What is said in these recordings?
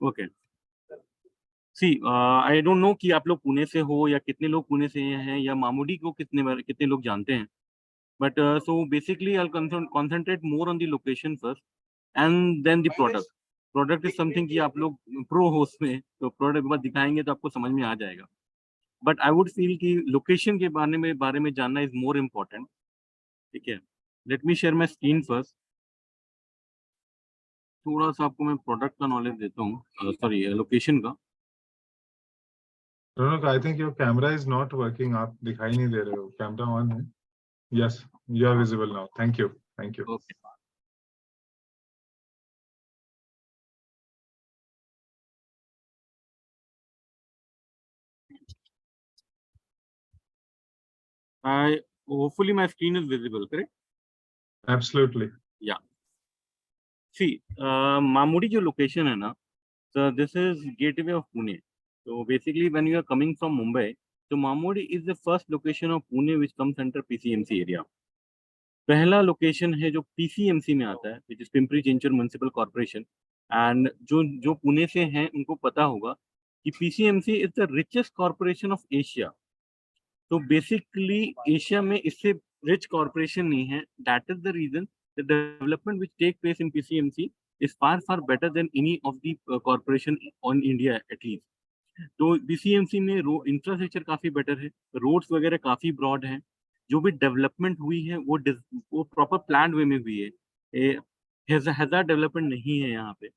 Okay, see I don't know कि आप लोग पुणे से हो या कितने लोग पुणे से हैं या मामूडी को कितने लोग जानते हैं, but so basically I concentrate more on the location first and then the product. Product is something कि आप लोग प्रो हो उसमें, तो प्रोडक्ट के बाद दिखाएंगे तो आपको समझ में आ जाएगा। बट आई वुड फील कि लोकेशन के बारे में जानना इज मोर इम्पोर्टेंट। ठीक है, let me share my screen first. थोड़ा सा आपको मैं प्रोडक्ट का नॉलेज देता हूँ, सॉरी लोकेशन का। Raunak, I think your camera is not working. आप दिखाई नहीं दे रहे हो. कैमरा ऑन है? Yes, you are visible now. Thank you. Thank you. Okay, I hopefully my screen is visible, correct? Absolutely. Yeah see, मामूडी जो location है ना, so this is gateway of Pune. So basically when you are coming from Mumbai, so Mamodi is the first location of Pune which comes under PCMC area. पहला location है जो PCMC में आता है, which is Pimpri Chinchwad municipal corporation. And जो जो पुणे से हैं उनको पता होगा कि PCMC is the richest corporation of Asia. तो बेसिकली एशिया में इससे रिच कॉर्पोरेशन नहीं है। That is the reason the development which take place in PCMC is far far better than any of the corporation on India at least. तो PCMC में infrastructure काफी better है, roads वगैरह काफी ब्रॉड हैं। जो भी डेवलपमेंट हुई है वो प्रॉपर प्लान वे में हुई है। हजार डेवलपमेंट नहीं है यहाँ पे।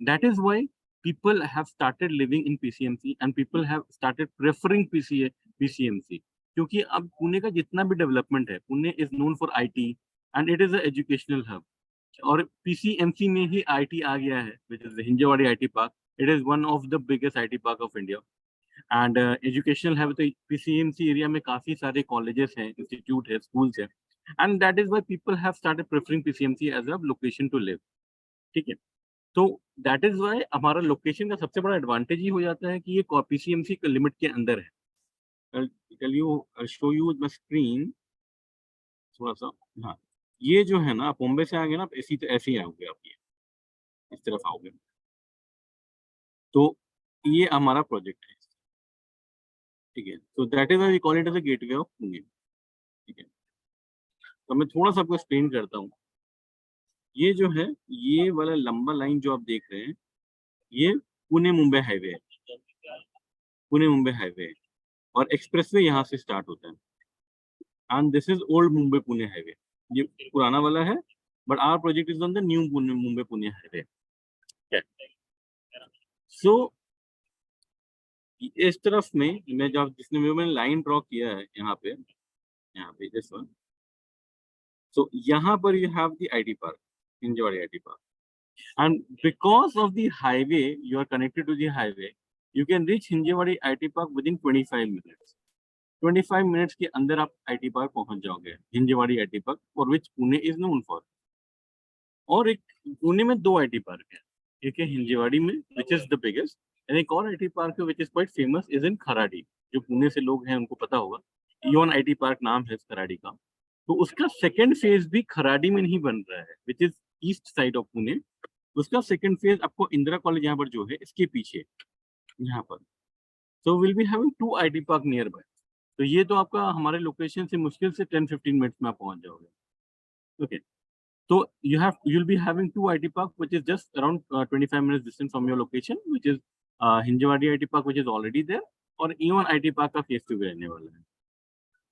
That is why people have started living in PCMC and people have started preferring PCMC। क्योंकि अब पुणे का जितना भी डेवलपमेंट है, Pune is known for IT and it is a educational hub. और पीसीएमसी में ही आईटी आ गया है, which is Hinjewadi IT park. It is one of the biggest IT park of India and educational है। तो पीसीएमसी एरिया में काफी सारे कॉलेजेस हैं, इंस्टीट्यूट है, स्कूल्स है, and that is why people have started preferring PCMC as a location to live. ठीक है, तो दैट इज वाई हमारा लोकेशन का सबसे बड़ा एडवांटेज ही हो जाता है कि ये पीसीएमसी के लिमिट के अंदर है। Tell you show you my screen थोड़ा सा। हाँ, ये जो है ना, आप मुंबई से आएंगे ना, आप ऐसे ही आओगे, आप ये इस तरफ आओगे, तो ये हमारा प्रोजेक्ट है। ठीक है, तो that is we call it as a gateway of Pune. ठीक है, तो मैं थोड़ा सा आपको एक्सप्लेन करता हूँ। ये जो है, ये वाला लंबा लाइन जो आप देख रहे हैं, ये पुणे मुंबई हाईवे है। पुणे मुंबई हाईवे है और एक्सप्रेसवे यहाँ से स्टार्ट होता है। And this is old Mumbai Pune highway. ये पुराना वाला है, but our project is on the new Pune Mumbai Pune highway. So इस तरफ में मैं जब मैंने लाइन ड्रॉ किया है यहाँ पे दिस वन। सो यहाँ पर you have the IT park, Hinjawadi IT park. And because of the highway, you are connected to the highway, you can reach Hinjewadi IT Park within 25 minutes. 25 minutes के अंदर आप IT park पहुंच जाओगे, Hinjewadi IT park, for which Pune is known for. और एक पुणे में दो IT park है, एक है हिंजेवाड़ी में which is the biggest, and एक और आईटी पार्क है which is quite famous, is in Kharadi. जो पुणे से लोग हैं उनको पता होगा, इवन आईटी पार्क नाम है खराड़ी का। तो उसका सेकेंड फेज भी खराड़ी में नहीं बन रहा है, which is east side of Pune. उसका सेकंड फेज आपको इंदिरा कॉलेज यहाँ पर जो है इसके पीछे यहाँ पर। So will be having two IT park nearby. तो ये तो आपका हमारे लोकेशन से मुश्किल से 10-15 मिनट्स में आप पहुंच जाओगे। ओके, तो you'll be having two IT park which is just around 25 minutes distance from your location, which is Hinjawadi IT Park, which is already there, और even IT Park का फेज 2 भी रहने वाला है।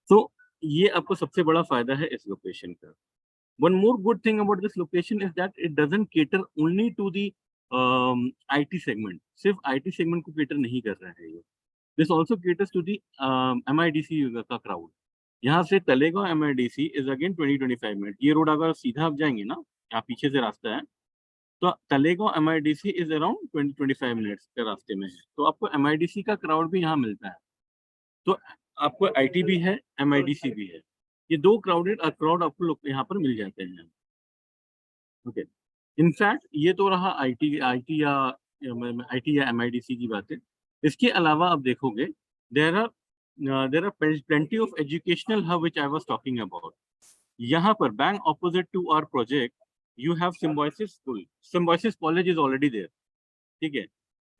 तो ये आपको सबसे बड़ा फायदा है इस लोकेशन का। One more good thing about this location is that it doesn't cater only to the IT segment। सिर्फ IT segment को cater नहीं कर रहा है ये। This also caters to the MIDC का crowd। यहाँ से Talegaon MIDC is again 20-25 minute. ये रोड अगर सीधा आप जाएंगे ना, यहाँ पीछे से रास्ता है, तो Talegaon MIDC is around 20-25 minutes के रास्ते में है। तो आपको MIDC का क्राउड भी यहाँ मिलता है। तो आपको IT भी है, MIDC भी है। ये दो क्राउड आपको लोग यहाँ पर मिल जाते हैं। ओके, इनफैक्ट ये तो रहा आईटी या MIDC की बातें। इसके अलावा आप देखोगे there are plenty of educational hub which I was talking about. यहाँ पर bank opposite to our project you have Symbiosis school. Symbiosis college is already there. ठीक है,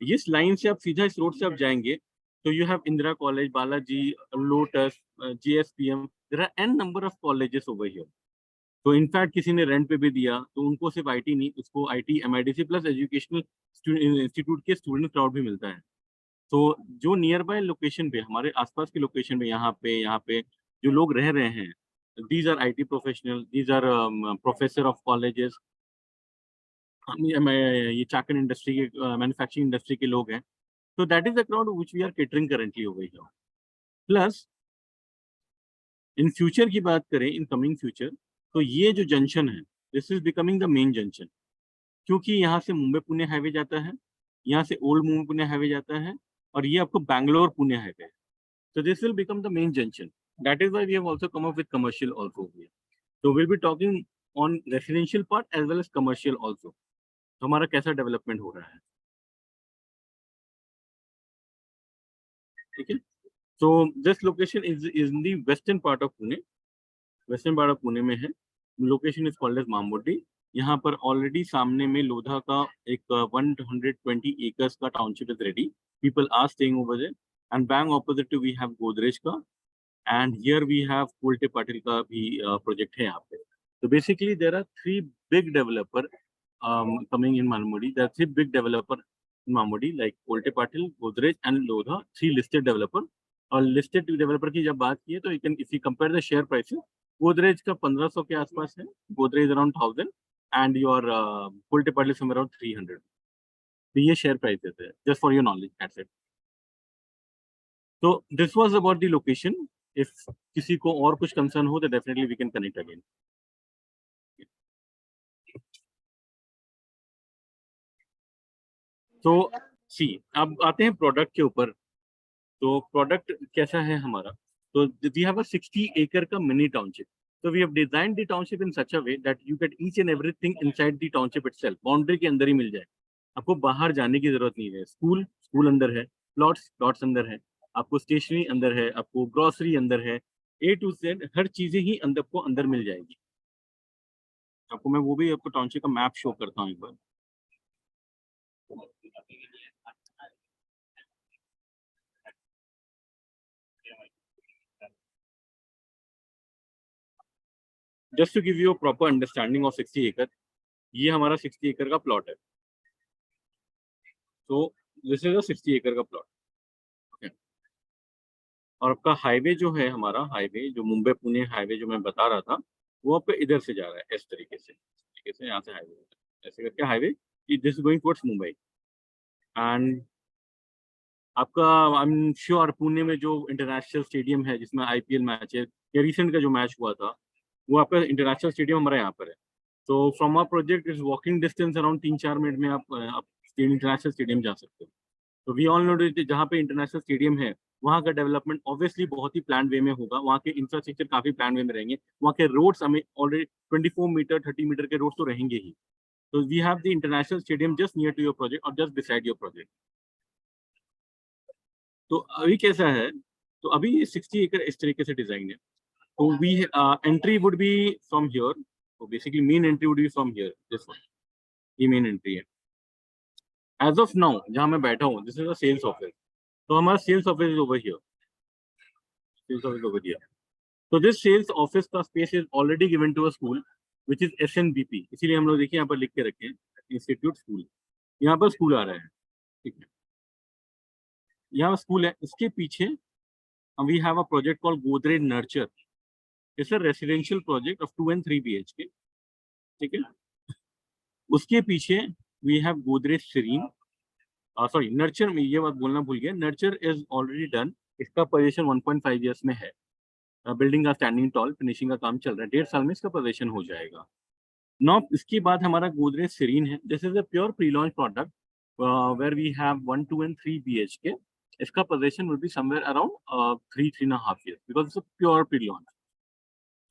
इस लाइन से आप सीधा इस रोड से आप जाएंगे तो you have Indira college, Balaji, lotus, GSPM, there are an number of colleges over here. तो इनफैक्ट किसी ने रेंट पे भी दिया तो उनको सिर्फ आईटी नहीं, उसको IT, MIDC plus educational institute के स्टूडेंट क्राउड भी मिलता है। तो जो नियर बाय लोकेशन पे, हमारे आसपास के लोकेशन पे, यहाँ पे जो लोग रह रहे हैं, these are IT professional, these are professor of colleges, ये चाकन इंडस्ट्री के, मैन्युफैक्चरिंग इंडस्ट्री के लोग हैं। तो that is the crowd which we are catering currently over here. Plus in future की बात करें, इन कमिंग फ्यूचर, तो ये जो जंक्शन है, this is becoming the main junction, क्योंकि यहाँ से मुंबई पुणे हाईवे जाता है, यहाँ से ओल्ड मुंबई पुणे हाईवे जाता है, और ये आपको बैंगलोर पुणे हाईवे है। So this will become the main junction. That is why we have also come up with commercial also here. So we'll be talking on residential part as well as commercial also. तो हमारा कैसा development हो रहा है, ठीक है। So this location is in the western part of Pune. Western part of Pune में है। Location is called as Mamurdi. यहाँ पर ऑलरेडी सामने में लोधा का एक 120 acres का township is ready. People are staying over there. And bang opposite to we have Godrej का. And here we have Kolte Patil का भी प्रोजेक्ट है यहाँ पे. So basically there are three big developer coming in Mamurdi. There are three big developer in Mamurdi like Kolte Patil, Godrej and Lodha, three listed developer. और listed developer की जब बात की है तो you can if you compare the share prices, Godrej का 1500 के आसपास है, Godrej around 1000 and your Kolte Patil somewhere around 300. तो ये शेयर प्राइसेस है, just for your knowledge, that's it. तो this was about the location. If किसी को और कुछ कंसर्न हो तो definitely we can connect again. तो सी अब आते हैं प्रोडक्ट के ऊपर. तो प्रोडक्ट कैसा है हमारा, तो वी हैव अ 60 acre का mini township. So we have designed the township in such a way that you get each and everything inside the township itself. Boundary के अंदर ही मिल जाए, आपको बाहर जाने की जरूरत नहीं है. स्कूल अंदर है, प्लॉट्स अंदर है, आपको स्टेशनरी अंदर है, आपको ग्रोसरी अंदर है, A to Z हर चीजें ही अंदर मिल जाएगी. आपको मैं वो भी आपको टाउनशिप का मैप शो करता हूँ एक बार. Just to give you a proper understanding of 60 acre, ये हमारा 60 acre का प्लॉट है. तो दिस इज अ 60 acre का प्लॉट. ओके. और आपका हाईवे जो है, हमारा हाईवे जो मुंबई पुणे हाईवे जो मैं बता रहा था, वो आपका इधर से जा रहा है, इस तरीके से यहाँ से हाईवे ऐसे करके highway, this going towards Mumbai. And आपका आई एम श्योर पुणे में जो इंटरनेशनल स्टेडियम है जिसमें IPL मैच है, या रिसेंट का जो मैच हुआ था, वो आपका इंटरनेशनल स्टेडियम हमारे यहाँ पर है. तो from our project is walking distance around 3-4 minute में आप इंटरनेशनल स्टेडियम जा सकते हो. तो वी ऑल नो जहाँ पे इंटरनेशनल स्टेडियम है वहाँ का डेवलपमेंट ऑब्वियसली बहुत ही प्लान वे में होगा. वहाँ के इंफ्रास्ट्रक्चर काफी प्लान वे में रहेंगे. वहाँ के रोड्स हमें ऑलरेडी 24 मीटर 30 मीटर के रोड्स तो रहेंगे ही. तो we have the international stadium just near to your project और जस्ट बिसाइड योर प्रोजेक्ट. तो अभी कैसा है, तो अभी ये 60 acre इस तरीके से डिजाइन है. तो we entry would be from here. तो basically main entry would be from here, this one. ये मेन एंट्री है. एज ऑफ नाउ जहाँ मैं बैठा हूँ, this is a sales office. तो हमारा sales office is over here. Sales office over here. तो दिस सेल्स ऑफिस का space is already given to a school which is SNBP. इसीलिए हम लोग देखिए यहाँ पर लिख के रखे हैं, इंस्टीट्यूट स्कूल. यहाँ पर स्कूल आ रहा है, ठीक है, यहाँ स्कूल है. इसके पीछे we have a project called Godrej Nurture. It's a residential project of 2 and 3 BHK. ठीक है. उसके पीछे we have Godrej Serene. Sorry, Nurture में ये बात बोलना भूल गया. Nurture is already done. इसका पोजीशन 1.5 years में है. बिल्डिंग का स्टैंडिंग टॉल, फिनिशिंग का काम चल रहा है. 1.5 साल में इसका पोजीशन हो जाएगा. Now इसके बाद हमारा Godrej Serene है. This is a pure pre-launch product where we have 1, 2 and 3 BHK. इसका position will be somewhere around 3.5 years because it's a pure pre-launch.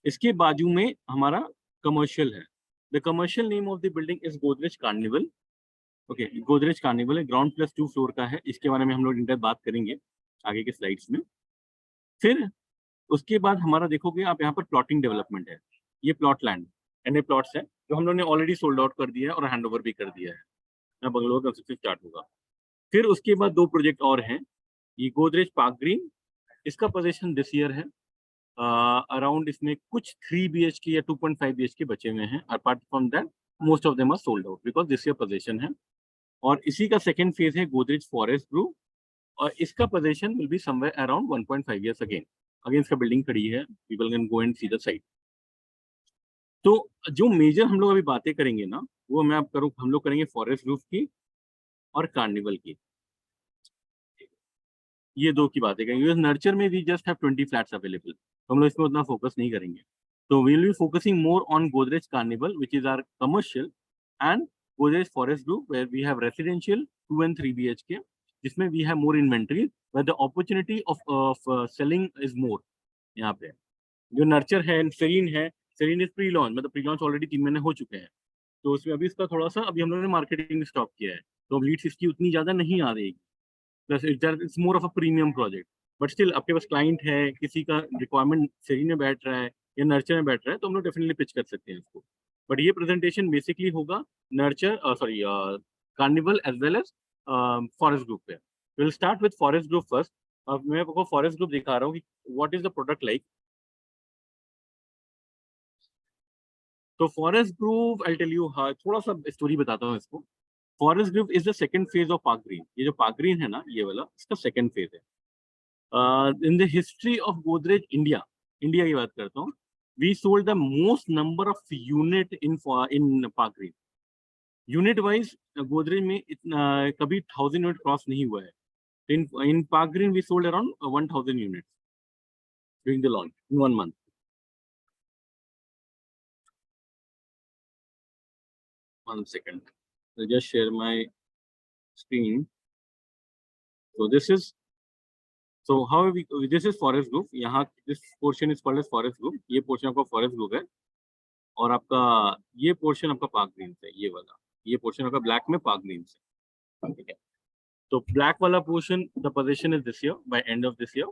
इसके बाजू में हमारा कमर्शियल है. The commercial name of the building is Godrej carnival. Okay, Godrej carnival है. Ground plus 2 floor का है. इसके बारे में हम लोग इंटर बात करेंगे आगे के स्लाइड्स में. फिर उसके बाद हमारा देखोगे आप, यहाँ पर प्लॉटिंग डेवलपमेंट है. ये प्लॉट लैंड एंड प्लॉट्स है जो हम लोग ने ऑलरेडी सोल्ड आउट कर दिया है और हैंड ओवर भी कर दिया है. यहाँ बंगलोर कंस्ट्रक्शन स्टार्ट होगा. फिर उसके बाद 2 प्रोजेक्ट और हैं, ये गोदरेज पार्क ग्रीन, इसका पोजीशन दिस ईयर है अराउंड, इसमें कुछ 3 BHK या 2.5 BHK बचे हुए हैं। Apart from that most of them are sold out because this year possession है। और इसी का सेकंड फेज है गोदरेज फॉरेस्ट ग्रुप, और इसका position will be somewhere around 1.5 years again इसका बिल्डिंग खड़ी है, people can go and see the site. तो जो मेजर हम लोग अभी बातें करेंगे ना, वो मैं आप करूँ, हम लोग करेंगे फॉरेस्ट ग्रुप की और कार्निवल की, ये 2 की बातें करेंगे। नर्चर में we just have 20 flats available, तो हम लोग इसमें उतना फोकस नहीं करेंगे। तो we will be focusing more on Godrej Carnival which is our commercial, and Godrej Forest group where we have residential 2 and 3 BHK, जिसमें we have more inventory where the opportunity of selling is more. यहाँ पे जो Nurture है, Serene is pre launch, मतलब pre launch already 3 महीने हो चुके हैं, तो उसमें अभी इसका थोड़ा सा अभी हम लोगों ने मार्केटिंग स्टॉप किया है, तो लीड्स इसकी उतनी ज्यादा नहीं आ रही। Plus it's more of a premium project, but still आपके पास क्लाइंट है, किसी का रिक्वायरमेंट सेरीन में बैठ रहा है या नर्चर में बैठ रहा है, तो हम लोग डेफिनेटली पिच कर सकते हैं इसको। बट ये प्रेजेंटेशन बेसिकली होगा Nurture sorry Carnival as well as Forest Group पे। Will start with Forest Group first. अब मैं आपको फॉरेस्ट ग्रुप दिखा रहा हूँ कि what is the product like. तो Forest Group I tell you, हाँ थोड़ा सा स्टोरी बताता हूँ इसको। Forest Group is the second phase of Park Green. ये जो पार्क ग्रीन है ना, ये वाला इसका सेकंड फेज है। In the history of Godrej India, India की बात करता हूँ, we sold the most number of unit in Park Green. Unit wise Godrej में इतना कभी 1000 यूनिट क्रॉस नहीं हुआ है। In Park Green we sold around 1000 unit during the launch in 1 month। One second, I'll just share my screen. So this is, so how we, this is forest group। यहाँ this portion is called as forest group। ये portion आपका forest group है, और आपका ये portion आपका park green से, ये वाला ये portion आपका ब्लैक में पार्क ग्रीन से, ठीक है। तो ब्लैक वाला portion the possession is this year, by end of this year,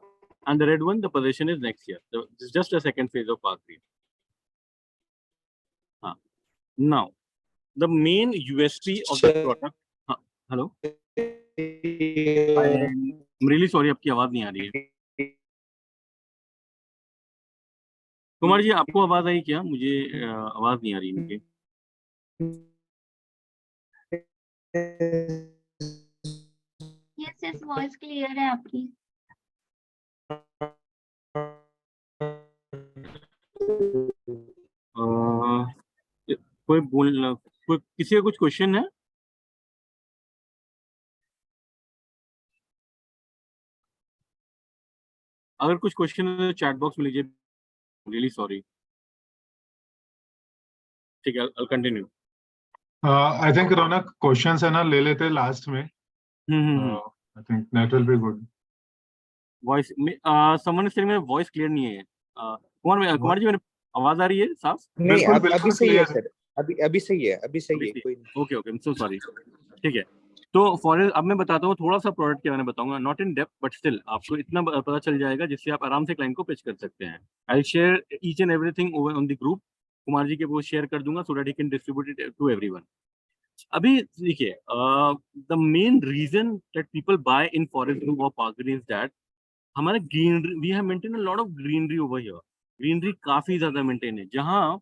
and the red one the possession is next year। So this is just a second phase of park green। हाँ, now the main USP of the product। हाँ, hello, I'm really sorry, आपकी आवाज नहीं आ रही है। कुमार जी, आपको आवाज आई क्या? मुझे आवाज नहीं आ रही इनकी। यस यस, वॉइस क्लियर है आपकी। कोई बोल, कोई किसी का कुछ क्वेश्चन है? अगर कुछ क्वेश्चन है तो चैट बॉक्स में लीजिए। Really sorry. ठीक है, I'll continue। I think Raunak questions है ना ले लेते लास्ट में। I think that will be good। Voice someone is telling मेरा वॉइस क्लियर नहीं है। कुमार जी, मेरे आवाज आ रही है साफ? नहीं, अभी सही है सर, अभी सही है, अभी सही है, कोई okay okay, I am so sorry. ठीक है, तो फॉरेस्ट अब मैं बताता हूँ थोड़ा सा प्रोडक्ट के बारे में बताऊंगा, not in depth but still आपको इतना पता चल जाएगा जिससे आप आराम से क्लाइंट को पिच कर सकते हैं। I share each and everything over on the group. Kumar ji के वो शेयर कर दूंगा so that he can distribute it to everyone. अभी देखिए, the main reason that people buy in Forest Group और पार्क ग्रीन इज दैट हमारा greenery, we have maintain a lot of greenery over here. Greenery काफी ज्यादा maintain है। जहाँ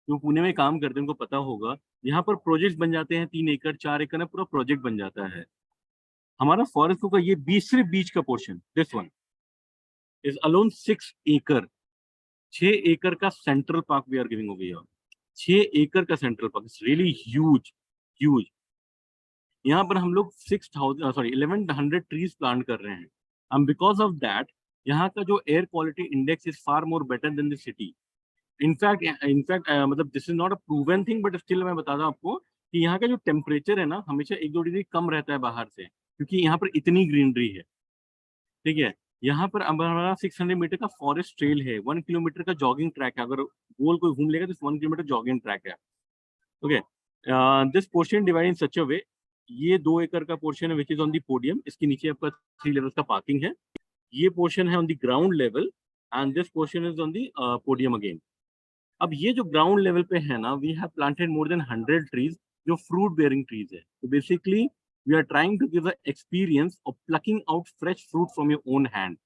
जो पुणे में काम करते हैं उनको पता होगा, यहाँ पर प्रोजेक्ट्स बन जाते हैं 3 एकड़ 4 एकड़ में पूरा प्रोजेक्ट बन जाता है। हमारा फॉरेस्ट का ये बीच सिर्फ बीच का portion, this one is alone 6 एकड़। 6 एकड़ का central park we are giving over here. 6 एकड़ का central park is really huge huge. यहाँ पर हम लोग 1100 ट्रीज प्लांट कर रहे हैं, एंड बिकॉज ऑफ दैट यहाँ का जो air quality index is far more better than the city. In fact मतलब this is not a proven thing but still मैं बता दूं आपको कि यहाँ का जो टेम्परेचर है ना, हमेशा 1-2 डिग्री कम रहता है बाहर से, क्योंकि यहाँ पर इतनी ग्रीनरी है। ठीक है, यहाँ पर हमारा 600 मीटर का फॉरेस्ट ट्रेल है, 1 किलोमीटर का जॉगिंग ट्रैक है। अगर गोल कोई घूम लेगा तो 1 किलोमीटर जॉगिंग ट्रैक है। Okay, this portion divide in such a way, ये 2 एकड़ का पोर्शन है which is on the podium. इसके नीचे आपका 3 लेवल का पार्किंग है। ये पोर्शन है on the ground level and this portion is on the podium again. अब ये जो ग्राउंड लेवल पे है ना, we have planted more than 100 trees जो फ्रूट बेयरिंग ट्रीज है। तो basically we are trying to give an experience of plucking out fresh fruit from your own hand.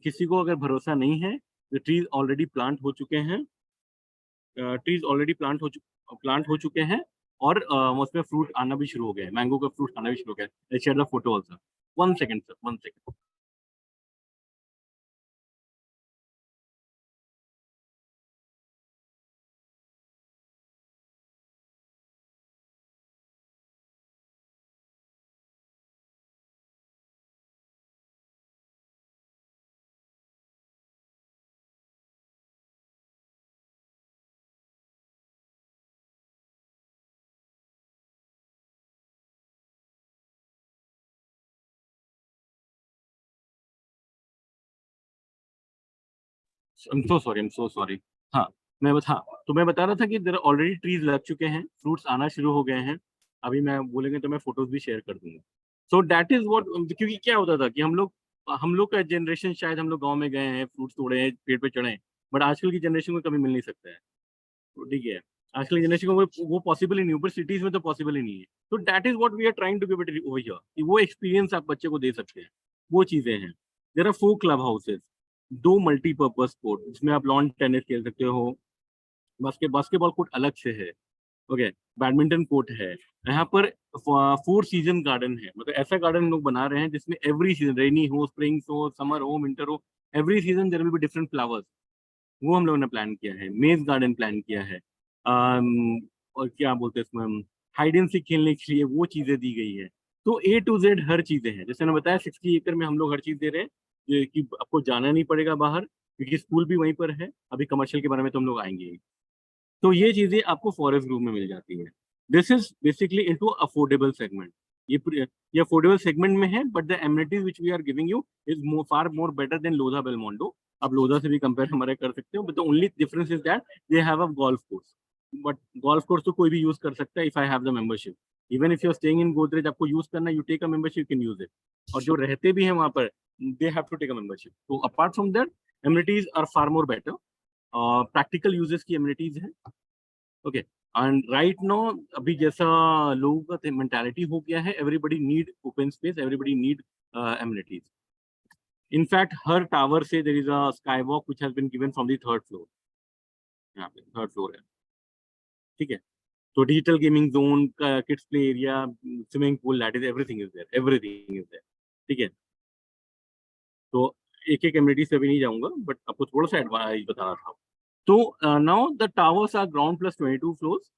किसी को अगर भरोसा नहीं है, the trees already plant हो चुके हैं, plant हो चुके हैं और उसमें fruit आना भी शुरू हो गया है, mango का fruit आना भी शुरू हो गया है. Let's share the photo also. 1 second sir, 1 second. I'm so sorry. हाँ, मैं बता रहा था कि देयर ऑलरेडी ट्रीज लग चुके हैं, फ्रूट्स आना शुरू हो गए हैं. अभी मैं बोलेंगे तो मैं फोटोज भी शेयर कर दूंगा. सो दैट इज व्हाट, क्योंकि क्या होता था कि हम लोग का जनरेशन, शायद हम लोग गांव में गए हैं, फ्रूट्स तोड़े हैं, पेड़ पे चढ़े हैं, बट आजकल की जनरेशन को कभी मिल नहीं सकता है. तो ठीक है, आजकल की जनरेशन को वो पॉसिबल ही नहीं, ऊपर सिटीज में तो पॉसिबल ही नहीं है. तो that is what we are trying to give it over here, कि वो एक्सपीरियंस आप बच्चे को दे सकते हैं, वो चीजें हैं. There are 4 club houses, 2 multipurpose court जिसमें आप लॉन टेनिस खेल सकते हो, बास्केटबॉल कोर्ट अलग से है, ओके, बैडमिंटन कोर्ट है. यहाँ पर 4 सीजन गार्डन है, मतलब ऐसा गार्डन लोग बना रहे हैं जिसमें एवरी सीजन, रेनी हो, स्प्रिंग हो, समर हो, विंटर हो, every season there will be different flowers. वो हम लोगों ने प्लान किया है. मेज गार्डन प्लान किया है. और क्या बोलते हैं इसमें, हाइड एंड सीक खेलने के लिए वो चीजें दी गई है. तो A to Z हर चीजें हैं. जैसे मैंने बताया 60 एकड़ में हम लोग हर चीज दे रहे हैं, ये कि आपको जाना नहीं पड़ेगा बाहर, क्योंकि स्कूल भी वहीं पर है. अभी कमर्शियल के बारे में तो हम लोग आएंगे ही. तो ये चीजें आपको फॉरेस्ट ग्रुप में मिल जाती है. This is basically into affordable segment. ये अफोर्डेबल सेगमेंट में है, but the amenities which we are giving you is far more better than Lodha Belmondo. आप लोधा से भी कंपेयर हमारे कर सकते हो, but the only difference is that they have a golf course. But golf course तो कोई भी यूज कर सकता है if I have the membership. Even if you are staying in Godrej, आपको यूज करना, you take a membership, you can use it. और जो रहते भी हैं वहां पर, they have to take a membership. तो apart from that, amenities are far more better. Practical uses की एमिनिटीज है, ओके. एंड राइट नाउ अभी जैसा लोगों का मेंटालिटी हो गया है, everybody need open space, everybody need amenities. In fact हर टावर से there is a sky walk which has been given from the 3rd floor. यहाँ पे 3rd फ्लोर है, ठीक है. तो digital gaming zone, kids play area, swimming pool, that is everything is there, everything is there, ठीक है. तो एक एक एमिनिटीज से भी नहीं जाऊंगा, बट आपको थोड़ा सा एडवाइस बता रहा था. तो now the towers are ground plus 22 floors.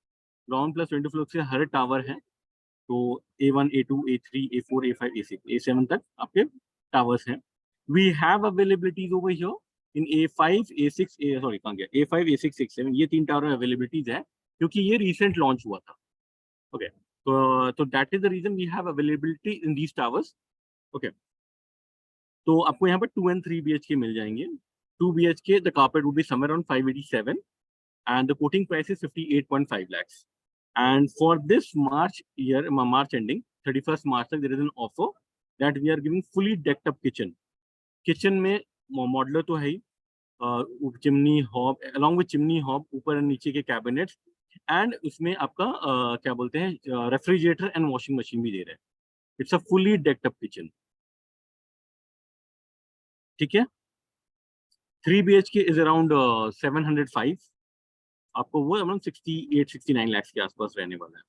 Ground plus 22 floor से हर टावर है. तो A1, A2, A3, A4, A5, A6, A7 तक आपके टावर्स हैं. We have availabilities over here in A5, A6, sorry कहाँ गया, A5, A6, A7, ये 3 टावर अवेलेबिलिटीज है, क्योंकि ये रिसेंट लॉन्च हुआ था, ओके. तो that is the reason we have availability in these towers, okay. तो आपको यहाँ पर 2 and 3 BHK मिल जाएंगे. 2 BHK, the carpet would be somewhere around 587, and the quoting price is 58.5 lakhs. And for this March year, March ending, 31st March, there is an offer that we are giving fully decked up kitchen. Kitchen में modular तो है ही, chimney hob, along with chimney hob, ऊपर नीचे के cabinets, and उसमें आपका क्या बोलते हैं, रेफ्रिजरेटर एंड वॉशिंग मशीन भी दे रहे हैं. It's a fully decked up kitchen, ठीक है. 3 BHK इज अराउंड 705. आपको वो अराउंड 68-69 लाख के आसपास रहने वाला है.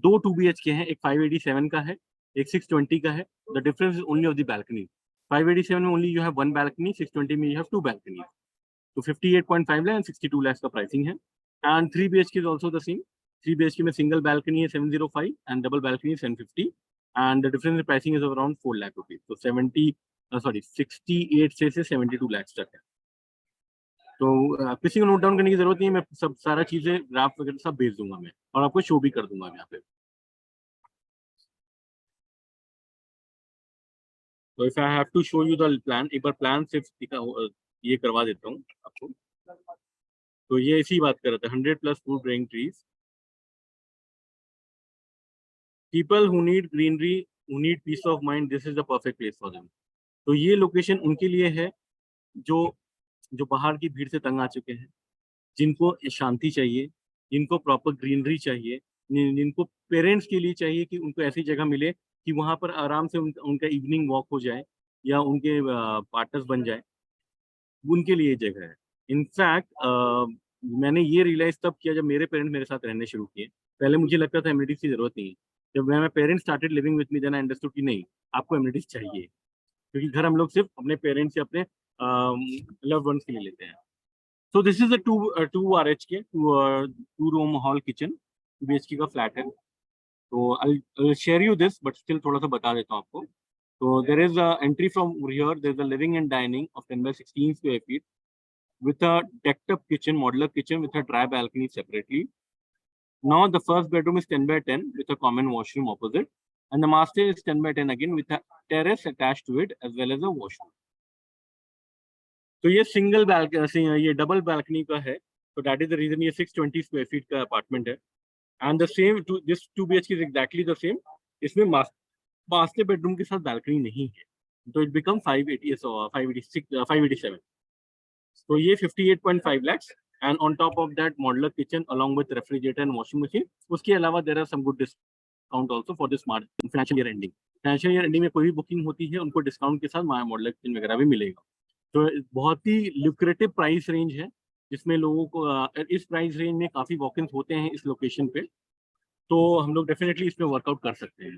2 2 BHK हैं, एक 587 का है, एक 620 का है. The difference is only of the balcony. 587 में ओनली यू हैव 1 बैल्कनी, 620 में यू हैव 2 बैल्कनी. तो 58.5 लाख एंड 62 लाख का प्राइसिंग है. And 3 BHK is also the same. 3 BHK में सिंगल बैल्कनी है 705 एंड डबल बैल्कनी है 750, and the difference in pricing is around 4 lakh rupees. तो 68 से 72 लाख तक है. तो किसी को नोट डाउन करने की जरूरत नहीं है, मैं सब सारा चीजें ग्राफ वगैरह सब भेज दूंगा मैं, और आपको शो भी कर दूंगा यहाँ पे. तो if I have to show you the plan, एक बार प्लान सिर्फ ये करवा देता हूँ आपको. तो ये इसी बात कर रहा था, 100+ food growing trees. People who need greenery, who need piece of mind, this is the perfect place for them. तो ये लोकेशन उनके लिए है जो जो बाहर की भीड़ से तंग आ चुके हैं, जिनको शांति चाहिए, जिनको प्रॉपर ग्रीनरी चाहिए, जिनको पेरेंट्स के लिए चाहिए कि उनको ऐसी जगह मिले कि वहाँ पर आराम से उनका इवनिंग वॉक हो जाए या उनके पार्टनर्स बन जाए, उनके लिए जगह है। इनफैक्ट मैंने ये रियलाइज तब किया जब मेरे पेरेंट्स मेरे साथ रहने शुरू किए। पहले मुझे लगता था एमिनिटीज की जरूरत नहीं है। जब मेरा parents started living with me then I understood कि नहीं, आपको एमिनिटीज चाहिए, क्योंकि घर हम लोग सिर्फ अपने पेरेंट्स या अपने लव्ड वंस के लिए लेते हैं। So this is a two RHK, two room hall kitchen, 2 BHK का फ्लैट है। तो I'll share you this, but still थोड़ा सा बता देता हूँ आपको। So there is a entry from here. There is a living and dining of 10 by 16 square feet with a decked up kitchen, modular kitchen with a dry balcony separately. Now the first bedroom is 10 by 10 with a common washroom opposite, and the master is 10 by 10 again with a terrace attached to it as well as a washroom. तो ये single balcony, ये double balcony का है, तो that is the reason ये 620 square feet का apartment है। And the same this 2 BHK is exactly the same. इसमें मास्टर बेडरूम के साथ balcony नहीं है, तो it becomes 580 586 587। तो ये 58.5 lakhs and on top of that modular kitchen along with refrigerator and washing machine। उसके अलावा there are some good discount also for this financial year ending। financial year ending में कोई भी बुकिंग होती है उनको डिस्काउंट के साथ मॉडलर किचन वगैरह भी मिलेगा। तो बहुत ही लुक्रेटिव प्राइस रेंज है, जिसमें लोगों को इस प्राइस रेंज में काफी वॉक-इन्स होते हैं इस लोकेशन पे, तो हम लोग डेफिनेटली इसमें वर्कआउट कर सकते हैं।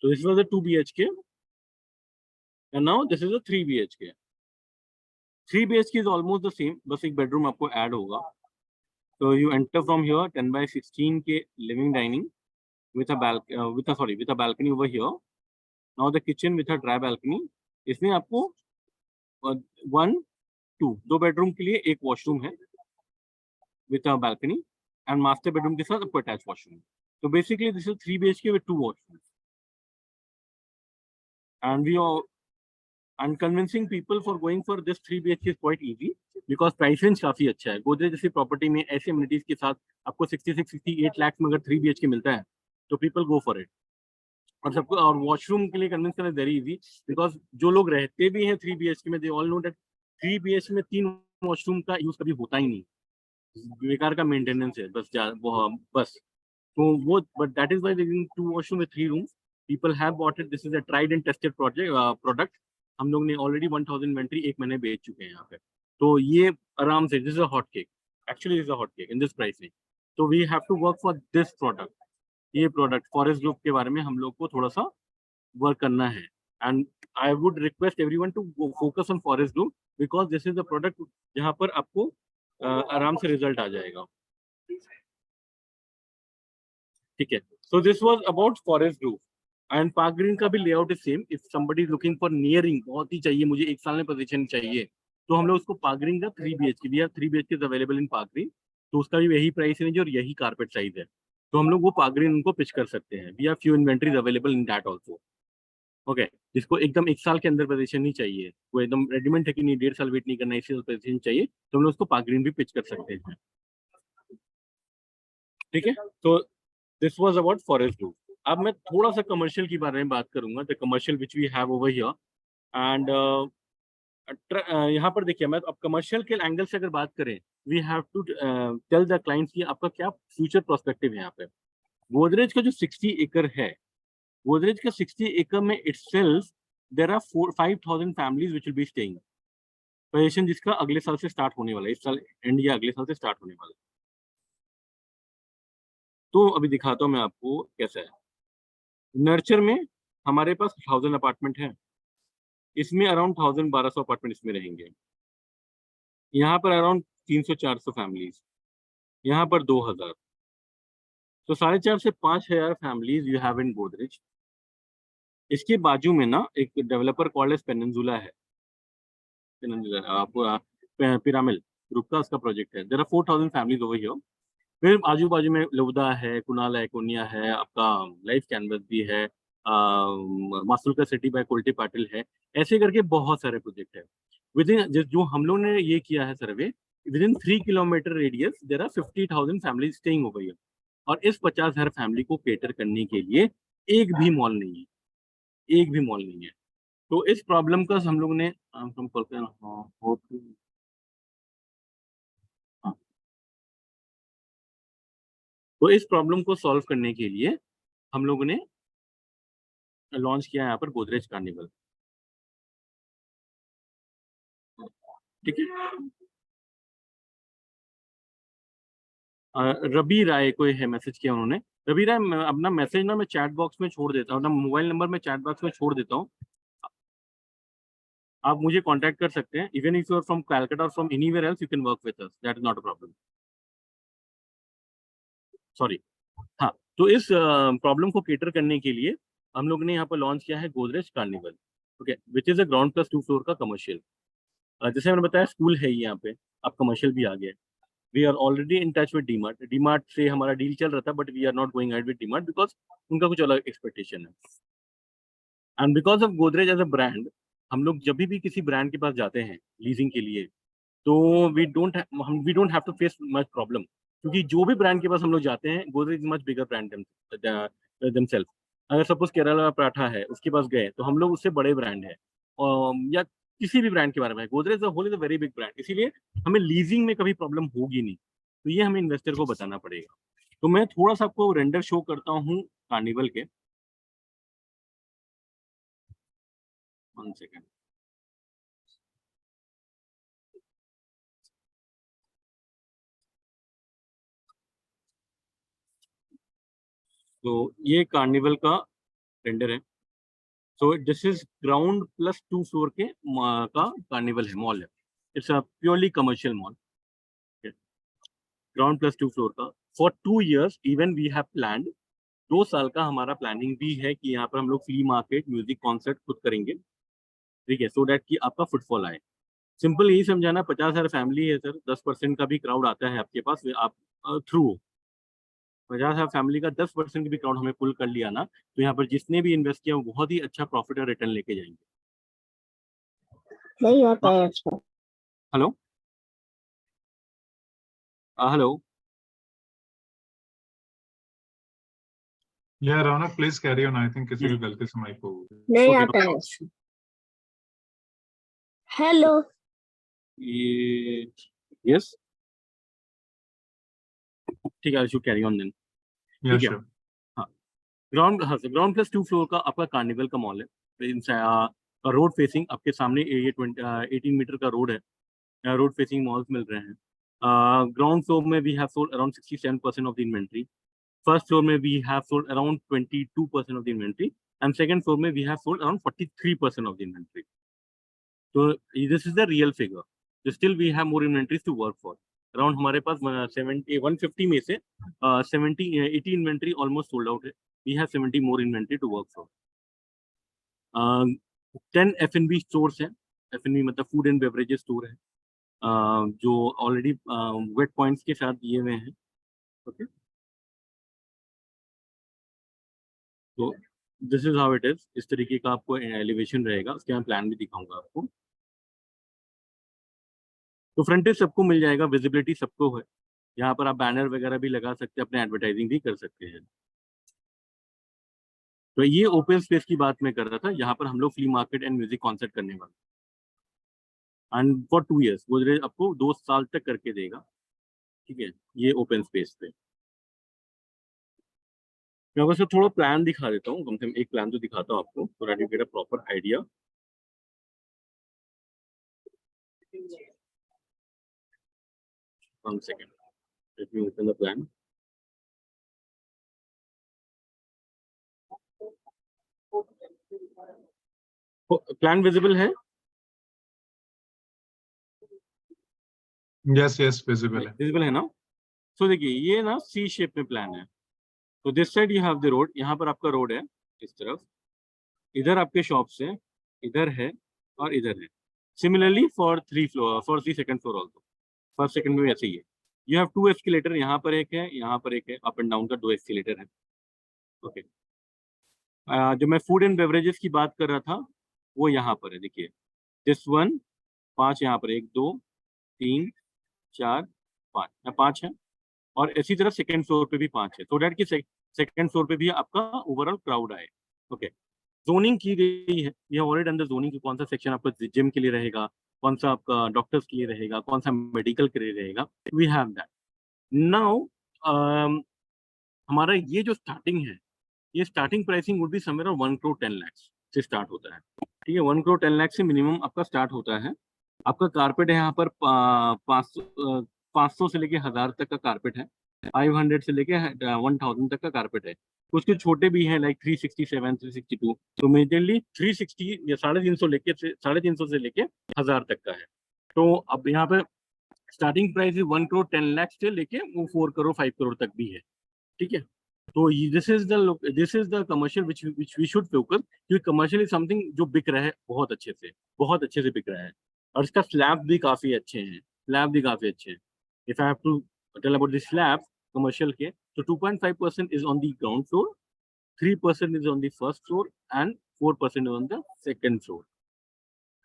तो this was a 2 BHK and now this is a 3 BHK। 3 BHK is almost the same, बस एक बेडरूम आपको ऐड होगा। तो you enter from here 10 by 16 के living dining with a balcony over here। Now the kitchen with a dry balcony। इसमें आपको 2 bedroom के लिए एक वॉशरूम है with a balcony and master bedroom के साथ आपको अटैच वॉशरूम। तो basically this is 3 BHK with 2 washrooms। And convincing people for going for this 3 BHK is quite easy because price range काफी अच्छा है। गोदरेज जैसी प्रॉपर्टी में ऐसे एमिनिटीज के साथ आपको 66-68 लाख में अगर 3 BHK मिलता है तो पीपल गो फॉर इट। और सबको, और वॉशरूम के लिए कन्विंस करना वेरी इजी बिकॉज जो लोग रहते भी हैं 3 BHK में, they all know that 3 BHK में 3 वॉशरूम का यूज कभी होता ही नहीं, बेकार का मेंटेनेंस है बस। तो वो, but that is why they giving 2 washroom with 3 rooms. People have bought it, this is a tried and tested product. हम लोग ने ऑलरेडी 1000 इन्वेंट्री एक महीने बेच चुके हैं यहाँ पे। तो ये आराम से, this is a hot cake, actually this is a hot cake in this pricing. तो we have to work for this product. ये प्रोडक्ट फॉरेस्ट ग्रुप के बारे में हम लोग को थोड़ा सा वर्क करना है, and I would request everyone to focus on forest group because this is the product जहाँ पर आपको आराम से रिजल्ट आ जाएगा। ठीक है, so this was about forest group and park green का भी layout is same. If somebody is looking for nearing, बहुत ही चाहिए मुझे, एक साल में पोजीशन चाहिए, तो हम लोग उसको पार्क ग्रीन का 3 BHK दिया। 3 BHK available in Park green, तो उसका भी यही प्राइस रेंज और यही कारपेट साइज है, तो हम लोग वो पार्क ग्रीन उनको पिच कर सकते हैं। We have few inventories available in that also. Okay, जिसको एकदम एक साल के अंदर पोजीशन नहीं चाहिए, वो एकदम रेडीमेड है कि नहीं 1.5 साल वेट नहीं करना, इसी पोजीशन चाहिए, तो हम लोग उसको पार्क ग्रीन भी पिच कर सकते हैं। ठीक है, तो this was about forest group. अब मैं थोड़ा सा कमर्शियल के बारे में बात करूंगा, the commercial which we have over here. And यहाँ पर देखिए, मैं अब कमर्शियल के एंगल से अगर बात करें, we have to tell the clients कि आपका क्या फ्यूचर प्रोस्पेक्टिव है यहाँ पे। गोदरेज का जो 60 एकड़ है, गोदरेज का 60 एकड़ में itself there are 5000 families which will be staying. Possession जिसका अगले साल से स्टार्ट होने वाला है, इस साल एंड या अगले साल से स्टार्ट होने वाला है। तो अभी दिखाता हूँ मैं आपको कैसा है। नर्चर में हमारे पास 1000 अपार्टमेंट है, इसमें अराउंड 1200 अपार्टमेंट इसमें रहेंगे। यहाँ पर अराउंड 300-400 फैमिलीज, यहाँ पर 2000, तो 4500 से 5000 families you have in Godrej. इसके बाजू में ना एक डेवलपर कॉल्ड एज पेनिनसुला है, आपको पिरामिल ग्रुप का उसका प्रोजेक्ट है। There are 4000 families over here. फिर आजू बाजू में लुबदा है, कुनाल है, कोनिया है, आपका लाइफ कैनवस भी है, मासुलका सिटी बाय कोल्टे पाटिल है, ऐसे करके बहुत सारे प्रोजेक्ट है। विद इन जो हम लोग ने ये किया है survey, within 3 kilometre radius there are 50,000 family staying over here. और इस 50,000 फैमिली को केटर करने के लिए एक भी मॉल नहीं है, एक भी मॉल नहीं है। तो इस प्रॉब्लम का हम लोग ने तो इस प्रॉब्लम को सॉल्व करने के लिए हम लोगों ने लॉन्च किया यहाँ पर गोदरेज कार्निवल। ठीक है। रवि राय को है मैसेज किया उन्होंने। रवि राय, अपना मैसेज ना मैं चैट बॉक्स में छोड़ देता हूँ, अपना मोबाइल नंबर मैं चैट बॉक्स में छोड़ देता हूँ, आप मुझे कांटेक्ट कर सकते हैं। Even if you are from Calcutta और from anywhere else, you can work with us, that is not a problem. Sorry. हाँ, तो इस प्रॉब्लम को केटर करने के लिए हम लोग ने यहाँ पर लॉन्च किया है Godrej carnival, okay, which is a ground plus 2 floor का कमर्शियल। जैसे मैंने बताया, स्कूल है यहाँ पे, अब कमर्शियल भी आ गया है। We are already in touch with DMart. DMart से हमारा डील चल रहा था, but we are not going ahead with DMart because उनका कुछ अलग एक्सपेक्टेशन है। And because of Godrej as a brand, हम लोग जब भी किसी ब्रांड के पास जाते हैं लीजिंग के लिए, तो we don't have to face much problem, क्योंकि जो भी ब्रांड के पास हम लोग जाते हैं, Godrej is much bigger brand themselves. अगर सपोज केरला पराठा है, उसके पास गए तो हम लोग उससे बड़े ब्रांड है, या किसी भी ब्रांड के बारे में, Godrej whole is a very big brand, इसीलिए हमें लीजिंग में कभी प्रॉब्लम होगी नहीं। तो ये हमें इन्वेस्टर को बताना पड़ेगा। तो मैं थोड़ा सा आपको रेंडर शो करता हूँ कार्निवल के। 1 सेकेंड। तो ये कार्निवल का रेंडर है। So this is ground plus 2 floor के का कार्निवल है, मॉल है। It's a purely commercial mall, ground plus 2 floor का। For 2 years even we have planned, 2 साल का हमारा प्लानिंग भी है कि यहाँ पर हम लोग फ्ली मार्केट, म्यूजिक कॉन्सर्ट खुद करेंगे, ठीक है, सो डैट कि आपका फुटफॉल आए। सिंपल यही समझाना, 50,000 फैमिली है सर, 10% का भी क्राउड आता है आपके पास, आप थ्रू 50,000 फैमिली का 10% भी क्राउड हमें पुल कर लिया ना, तो यहाँ पर जिसने भी इन्वेस्ट किया वो बहुत ही अच्छा प्रॉफिट और रिटर्न लेके जाएंगे। नहीं आता है अच्छा। Hello, hello. Yeah, Raunak, please carry on. I think किसी की गलती से mic हो गई। नहीं Okay, आता है अच्छा। हेलो। यस, ठीक है, I should carry on then. Yeah, ठीक है। sure. हाँ, ग्राउंड प्लस 2 फ्लोर का आपका कार्निवल का मॉल है। रोड फेसिंग आपके सामने ये 18 मीटर का रोड है, रोड फेसिंग मॉल्स मिल रहे हैं। ग्राउंड फ्लोर में we have sold around 67% of the inventory. First floor में we have sold around 22% of the inventory, and second floor में we have sold around 43% of the inventory. तो this is the real figure. Still we have more inventories to work for. Around हमारे पास 150 में से 80 inventory almost sold out है। We have 70 more inventory to work for. 10 F&B stores हैं। F&B मतलब food and beverages store है, जो already wait points के साथ दिए हुए हैं। ओके, तो this is how it is. इस तरीके का आपको एलिवेशन रहेगा, उसके मैं प्लान भी दिखाऊंगा आपको। तो फ्रंटेज सबको मिल जाएगा, विजिबिलिटी सबको है। यहाँ पर आप बैनर वगैरह भी लगा सकते हैं, अपने एडवर्टाइजिंग भी कर सकते हैं। तो ये ओपन स्पेस की बात मैं कर रहा था, यहाँ पर हम लोग flea market and music concert करने वाले, एंड फॉर 2 years गोदरेज आपको 2 साल तक करके देगा। ठीक है, ये ओपन स्पेस पे मैं बस थोड़ा प्लान दिखा देता हूँ, कम से कम एक प्लान तो दिखाता हूँ आपको, so that you get a proper idea. One second, let me open the plan. Plan visible है? Yes, yes, visible है। विजिबल है ना? सो देखिए, ये ना सी शेप में प्लान है। तो this side you have the road, यहाँ पर आपका रोड है इस तरफ, इधर आपके शॉप्स है, इधर है और इधर है। Similarly for 3 floor, for 3 second floor also, first second में ऐसे ही है। यू हैव 2 एस्केलेटर, यहाँ पर एक है, यहाँ पर एक है, अप एंड डाउन का 2 एस्केलेटर है। ओके, जो मैं फूड एंड बेवरेजेस की बात कर रहा था वो यहाँ पर है, देखिए दिस वन, 5 यहाँ पर, 1 2 3 4 5, यहाँ 5 है, और इसी तरह सेकंड फ्लोर पे भी 5 है, सो डैट कि सेकंड फ्लोर पे भी आपका ओवरऑल क्राउड आए। ओके, जोनिंग की गई है, ये ऑलरेडी अंडर जोनिंग, कौन सा सेक्शन आपका जिम के लिए रहेगा, कौन सा आपका डॉक्टर्स के लिए रहेगा, कौन सा मेडिकल के लिए रहेगा, वी हैव दैट नाउ। हमारा ये जो स्टार्टिंग है, ये starting pricing would be somewhere 1 crore 10 lakh से स्टार्ट होता है। ठीक है, 1 करोड़ 10 लाख से मिनिमम आपका स्टार्ट होता है। आपका कारपेट है यहाँ पर 500 से लेके 1000 तक का कारपेट है, 500 से लेके 1000 तक का कारपेट है। कुछ कुछ छोटे भी हैं लाइक 367, 362। तो मेजरली 360 या 350 से लेके 1000 तक का है। तो अब यहाँ पे स्टार्टिंग प्राइस 1 करोड़ 10 लाख से लेके वो 4 करोड़ 5 करोड़ तक भी है। ठीक है, तो this is the commercial which we should focus, क्योंकि कमर्शियल इज समथिंग जो बिक रहा है बहुत अच्छे से बिक रहा है। और इसका स्लैब भी काफी अच्छे हैं, if I have to tell about the slab commercial के, तो 2.5% is on the ground floor, 3% is on the first floor and 4% on the second floor.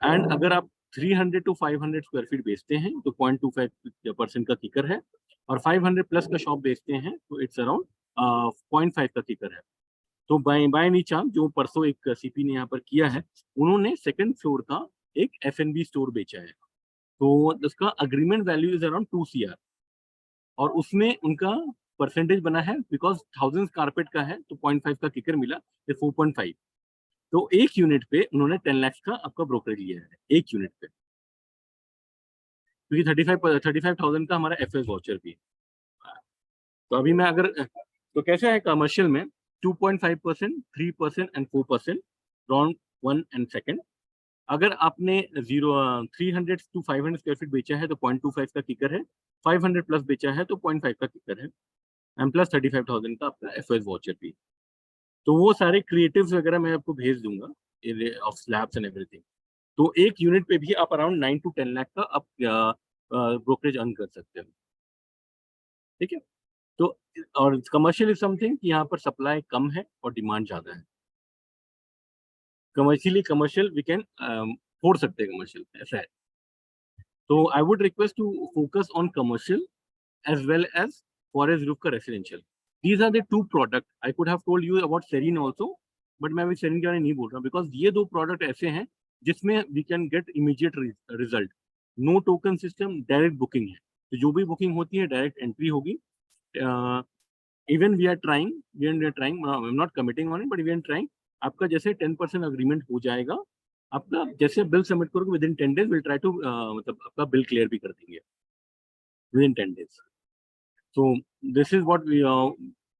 And अगर आप 300 to 500 स्क्वायर फीट बेचते हैं तो 0.25% का किकर है, और 500 प्लस का शॉप बेचते हैं तो इट्स अराउंड 0.5 का किकर है। तो बाय एनी चांस जो परसों एक सीपी ने यहाँ पर किया है, उन्होंने सेकंड फ्लोर का एक F&B स्टोर बेचा है, तो उसका agreement value is around 2 CR, और उसमें उनका परसेंटेज बना है बिकॉज 1000 कारपेट का है तो 0.5 का किकर मिला, फिर 4.5। तो एक यूनिट पे उन्होंने 10 लाख का आपका ब्रोकरेज लिया है एक यूनिट पे, क्योंकि 35,000 का हमारा FS वाउचर भी है। तो अभी मैं अगर, तो कैसे है कमर्शियल में 2.5%, 3% एंड 4% राउंड 1 एंड सेकेंड। अगर आपने 300 to 500 स्क्वायर फीट बेचा है तो 0.25 का किकर है, 500 प्लस बेचा है तो 0.5 का किकर है, एंड प्लस 35,000 का आपका FS वाउचर भी। तो वो सारे क्रिएटिव्स वगैरह मैं आपको भेज दूंगा ऑफ स्लैब्स एंड एवरीथिंग। तो एक यूनिट पे भी आप अराउंड 9 to 10 लाख का आप ब्रोकरेज अर्न कर सकते हो। ठीक है, तो और कमर्शियल इज समथिंग कि यहाँ पर सप्लाई कम है और डिमांड ज्यादा है। कमर्शियल वी कैन फोड़ सकते हैं, कमर्शियल ऐसा है। तो I would request to focus on commercial as well as forest roof का residential. These are the two product. I could have told you about Serene also, but मैं अभी Serene के बारे में नहीं बोल रहा because ये दो product ऐसे हैं जिसमें we can get immediate result. No token system, direct booking है। तो जो भी booking होती है direct entry होगी। Even we are trying, I'm not committing on it, but we are trying. आपका जैसे 10% अग्रीमेंट हो जाएगा, आपका जैसे बिल सबमिट करोगे within 10 days will try to मतलब आपका बिल क्लियर भी कर देंगे within 10 days. So this is what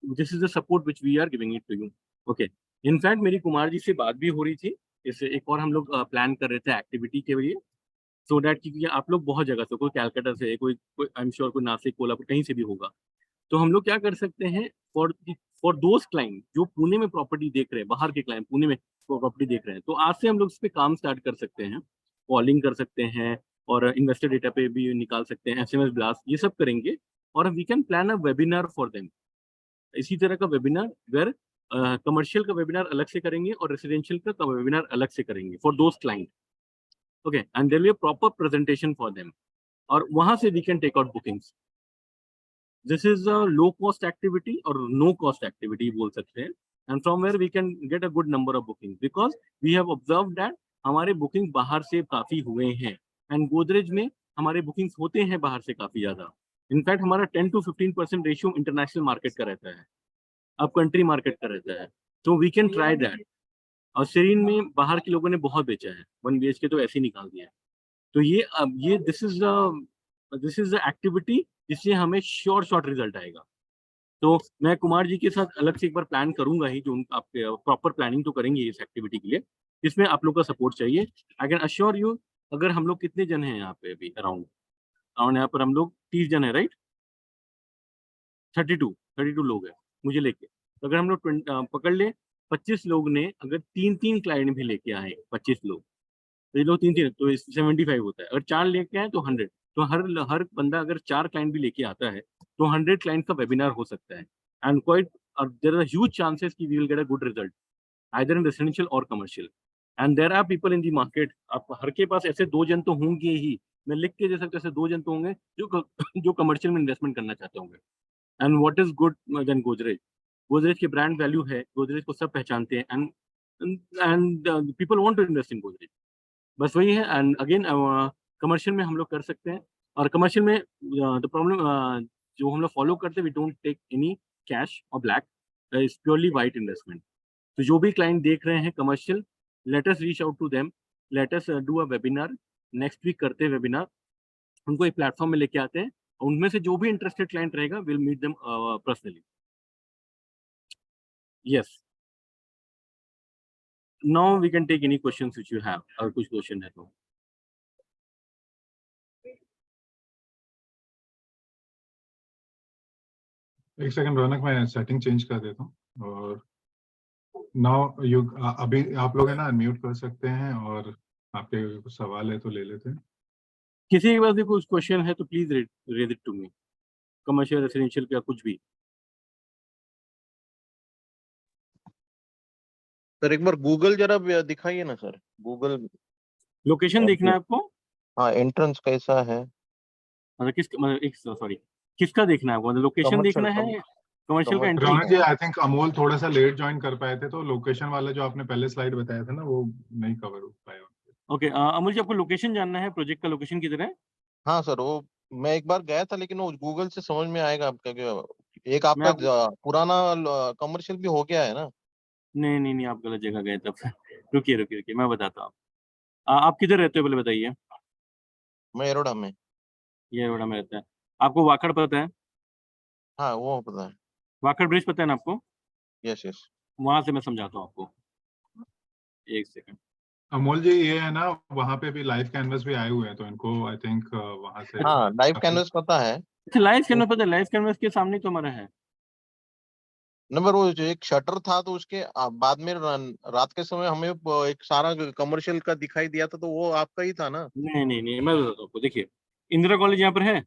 this is the support which we are giving it to you. Okay. In fact मेरी कुमार जी से बात भी हो रही थी, इससे एक और हम लोग प्लान कर रहे थे एक्टिविटी के लिए, सो डैट क्योंकि आप लोग बहुत जगह से, कोई कैलकाटा से, कोई आई एम श्योर कोई नासिक, कोल्हापुर, कहीं से भी होगा, तो हम लोग क्या कर सकते हैं फॉर दोज क्लाइंट जो पुणे में प्रॉपर्टी देख रहे हैं, बाहर के क्लाइंट पुणे में प्रॉपर्टी देख रहे हैं, तो आज से हम लोग इस पे काम स्टार्ट कर सकते हैं, कॉलिंग कर सकते हैं और इन्वेस्टर डेटा पे भी निकाल सकते हैं, SMS ब्लास्ट, ये सब करेंगे, और we can plan a webinar for them. इसी तरह का वेबिनार वेयर कमर्शियल का वेबिनार अलग से करेंगे और रेसिडेंशियल का वेबिनार अलग से करेंगे for those client. Okay, and there will be a proper presentation for them, और वहां से we can take out bookings. This is a low cost activity और नो कॉस्ट एक्टिविटी बोल सकते हैं, and from where we can get a good number of booking because we have observe that हमारे booking बाहर से काफी हुए हैं, एंड गोदरेज में हमारे बुकिंग्स होते हैं बाहर से काफी ज्यादा। इनफैक्ट हमारा 10 to 15% रेशियो इंटरनेशनल मार्केट का रहता है, अब कंट्री मार्केट का रहता है, तो वी कैन ट्राई दैट। और सेरीन में बाहर के लोगों ने बहुत बेचा है, 1 BHK तो ऐसे ही निकाल दिया है। तो ये दिस इज द एक्टिविटी जिससे हमें शॉर्ट रिजल्ट आएगा। तो मैं कुमार जी के साथ अलग से एक बार प्लान करूंगा ही, जो आप प्रॉपर प्लानिंग तो करेंगे इस एक्टिविटी के लिए, जिसमें आप लोग का सपोर्ट चाहिए। आई कैन अश्योर यू, अगर हम लोग कितने जन हैं यहाँ पे अभी अराउंड यहाँ पर हम लोग 30 जन है, राइट, 32 लोग हैं मुझे लेके, तो अगर हम लोग पकड़ ले 25 लोग ने अगर 3 क्लाइंट भी लेके आए, 25 लोग, तो ये लोग 3 तो 75 होता है। अगर 4 लेके आए तो 100, तो हर बंदा अगर 4 क्लाइंट भी लेके आता है तो 100 क्लाइंट का वेबिनार हो सकता है, and quite there are huge chances कि we will get a good result either in residential और commercial, and there are people in the market. आप हर के पास ऐसे 2 जन तो होंगे ही, मैं लिख के दे सकता, ऐसे 2 जन तो होंगे जो कमर्शियल में इन्वेस्टमेंट करना चाहते होंगे। And what is good then Godrej, Godrej की ब्रांड वैल्यू है, गोदरेज को सब पहचानते हैं, and people want to invest in Godrej, बस वही है। एंड अगेन कमर्शियल में हम लोग कर सकते हैं, और कमर्शियल में द प्रॉब्लम जो हम लोग फॉलो करते हैं, we don't take any cash और black, is purely white investment. तो जो भी क्लाइंट देख रहे हैं commercial, let us reach out to them, let us do a webinar, next week करते हैं वेबिनार, उनको एक प्लेटफॉर्म में लेके आते हैं, उनमें से जो भी इंटरेस्टेड क्लाइंट रहेगा will meet them personally. Yes, now we can take any questions which you have, और कुछ क्वेश्चन है तो। एक सेकंड रौनक, मैं सेटिंग चेंज कर देता हूँ। और नाउ यू, अभी आप लोग है ना अनम्यूट कर सकते हैं, और आपके कुछ सवाल है तो ले लेते हैं। किसी के पास भी कुछ क्वेश्चन है तो please raise it to me, commercial, residential या कुछ भी। सर एक बार गूगल जरा दिखाइए ना सर, गूगल लोकेशन देखना है आपको? हाँ एंट्रेंस कैसा है? मतलब किस, मतलब एक सॉरी, किसका देखना है आपको? मतलब लोकेशन देखना है, कमर्शियल का entry? Raunak ji, I think Amol थोड़ा सा लेट ज्वाइन कर पाए थे, तो लोकेशन वाला जो आपने पहले स्लाइड बताया था ना, वो नहीं कवर हो पाया। ओके, अमूल जी आपको लोकेशन जानना है, प्रोजेक्ट का लोकेशन किधर है? हाँ सर, वो मैं एक बार गया था, लेकिन वो गूगल से समझ में आएगा आपका कि एक मैं आपका पुराना कमर्शियल भी हो गया है ना। नहीं नहीं नहीं, आप गलत जगह गए तब। रुकिए रुकिए रुकिए, मैं बताता हूँ। आप किधर रहते हो पहले बताइए? मैं एरोडा में। ये बड़ा में रहता है। आपको वाकड़ पता है? हाँ वो पता है। वाकड़ ब्रिज पता है ना आपको? Yes yes. वहां से मैं समझाता हूँ आपको, एक सेकंड। अमोल जी, ये है ना, वहाँ पे भी लाइव कैनवस भी आए हुए हैं, तो इनको आई थिंक वहाँ से हाँ लाइव कैनवस पता है। अच्छा, लाइव कैनवस पता है? लाइव कैनवस के सामने तो हमारा है। नंबर वो जो एक शटर था, तो उसके बाद में रात के समय हमें एक सारा कमर्शियल का दिखाई दिया था, तो वो आपका ही था ना। नहीं नहीं नहीं, मैं बताता हूँ आपको। देखिए, इंदिरा कॉलेज यहाँ पर है,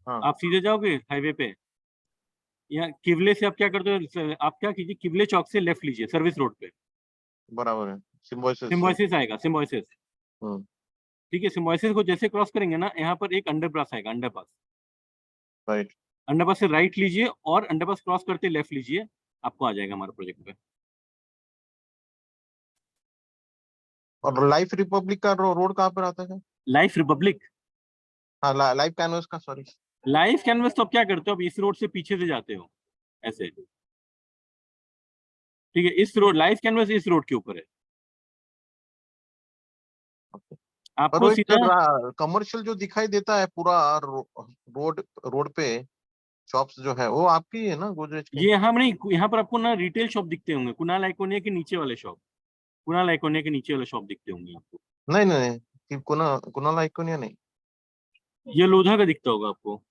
हाँ आप सीधे जाओगे हाईवे पे, या किवले से आप क्या करते हो, आप क्या कीजिए, किवले चौक से लेफ्ट लीजिए सर्विस रोड पे, बराबर है, सिम्बोसिस से। सिम्बोसिस आएगा, सिम्बोसिस। हम्म, ठीक है, सिम्बोसिस को जैसे क्रॉस करेंगे ना, यहाँ पर एक अंडरपास आएगा, अंडरपास। राइट। अंडरपास से राइट लीजिए और अंडरपास क्रॉस करते लेफ्ट लीजिए, आपको आ जाएगा हमारा प्रोजेक्ट पे। और लाइफ रिपब्लिक का रोड कहाँ पर आता है? लाइफ रिपब्लिक, हाँ लाइव कैनवस का, सॉरी। लाइफ कैनवस तो आप क्या करते हो, अब इस रोड से पीछे से जाते हो ऐसे, ठीक है? इस रोड, लाइफ कैनवस इस रोड के ऊपर है, पर वो आपको एक सीधा। कमर्शियल जो दिखाई देता है पूरा रोड रोड पे, शॉप्स जो है वो आपकी है ना, गोदरेज के? ये यहाँ नहीं, यहाँ पर आपको ना रिटेल शॉप दिखते होंगे, कुणाल आइकोनिया के नीचे वाले शॉप, कुणाल आइकोनिया के नीचे वाले शॉप दिखते होंगे आपको। नहीं नहीं नहीं, कुनाल आइकोनिया नहीं। ये लोधा का दिखता होगा आपको।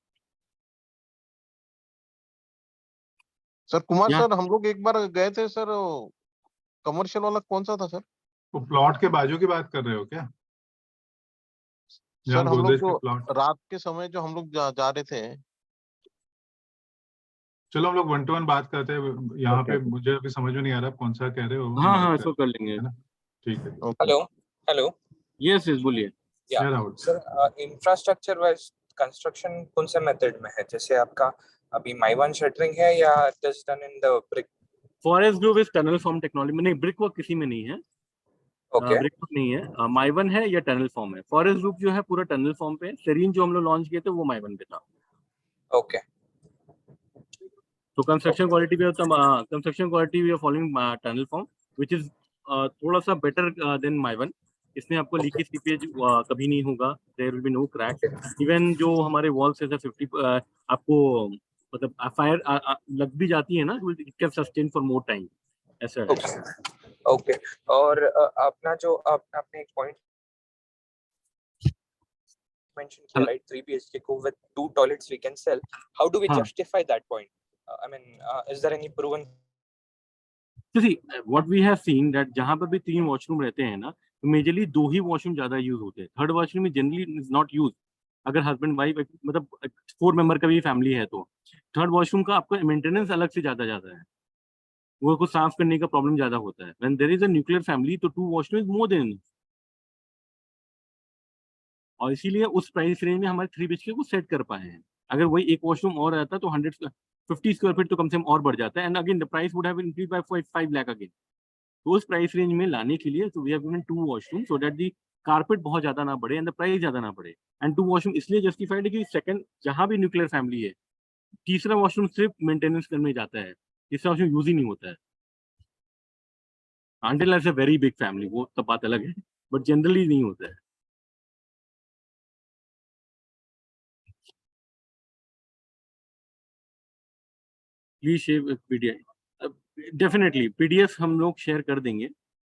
सर कुमार यहाँ सर, हम लोग एक बार गए थे सर, कमर्शियल वाला कौन सा था सर? वो प्लॉट के बाजू की बात कर रहे हो क्या? सर जहाँ हम लोग गोदरेज के जो प्लॉट। रात के समय जो हम लोग जा रहे थे। चलो हम लोग 1 to 1 बात करते हैं यहाँ ओके पे। मुझे अभी समझ में नहीं आ रहा आप कौन सा कह रहे हो, हम हाँ बात हाँ, कर इसको कर लेंगे। है ना। ठीक है। Okay. Hello hello yes yes, बोलिए। या Rahul. Sir, infrastructure wise construction कौन से मेथड में है? जैसे आपका अभी माइवन शटरिंग है या just done in the brick? Forest Group is tunnel form technology में, नहीं ब्रिक वर्क किसी में नहीं है, ओके ब्रिक वर्क नहीं है। माइवन है या टनल फॉर्म है। फॉरेस्ट ग्रुप जो है पूरा टनल फॉर्म पे है। सेरीन जो हम लोग लॉन्च किए थे वो माइवन पे था। ओके तो कंस्ट्रक्शन क्वालिटी भी construction quality we are following tunnel form which is थोड़ा सा बेटर देन माइवन। इसमें आपको लीकेज सीपेज कभी नहीं होगा, there will be no crack. Even जो हमारे वॉल्स है 50 आपको मतलब फायर लग भी जाती है ना, it can sustain for more time, ऐसा है। Okay okay. और अपना जो आपने एक point mentioned here, right? 3 BHK को with 2 toilets we can sell. How do we हाँ, justify that point? I mean, is there any proven? तो see what we have seen that जहां पर भी 3 वॉशरूम रहते हैं ना, तो मेजरली 2 ही वॉशरूम ज्यादा यूज होते हैं। थर्ड वॉशरूम में जनरली इज नॉट यूज। अगर हस्बैंड वाइफ मतलब 4 मेंबर का भी फैमिली है तो थर्ड वॉशरूम का आपका मेंटेनेंस अलग से ज्यादा जाता है, वो को साफ करने का प्रॉब्लम ज्यादा होता है। When there is a nuclear family तो 2 वॉशरूम इज मोर देन। और इसीलिए उस प्राइस रेंज में हमारे 3 BHK को सेट कर पाए हैं। अगर वही एक वॉशरूम और रहता तो 150 स्क्वायर फीट तो कम से कम और बढ़ जाता है, and again the price would have increase by 5 lakh again. तो उस प्राइस रेंज में लाने के लिए तो we have given 2 washroom so that the carpet बहुत ज्यादा ना बढ़े एंड द प्राइस ज्यादा ना बढ़े। एंड 2 वॉशरूम इसलिए जस्टिफाइड है कि सेकंड जहां भी न्यूक्लियर फैमिली है तीसरा वॉशरूम सिर्फ मेंटेनेंस करने में जाता है, तीसरा वॉशरूम यूज ही नहीं होता है। Until as a very big family, वो तब बात अलग है, बट जनरली नहीं होता है। Please share PDF, definitely PDF हम लोग शेयर कर देंगे।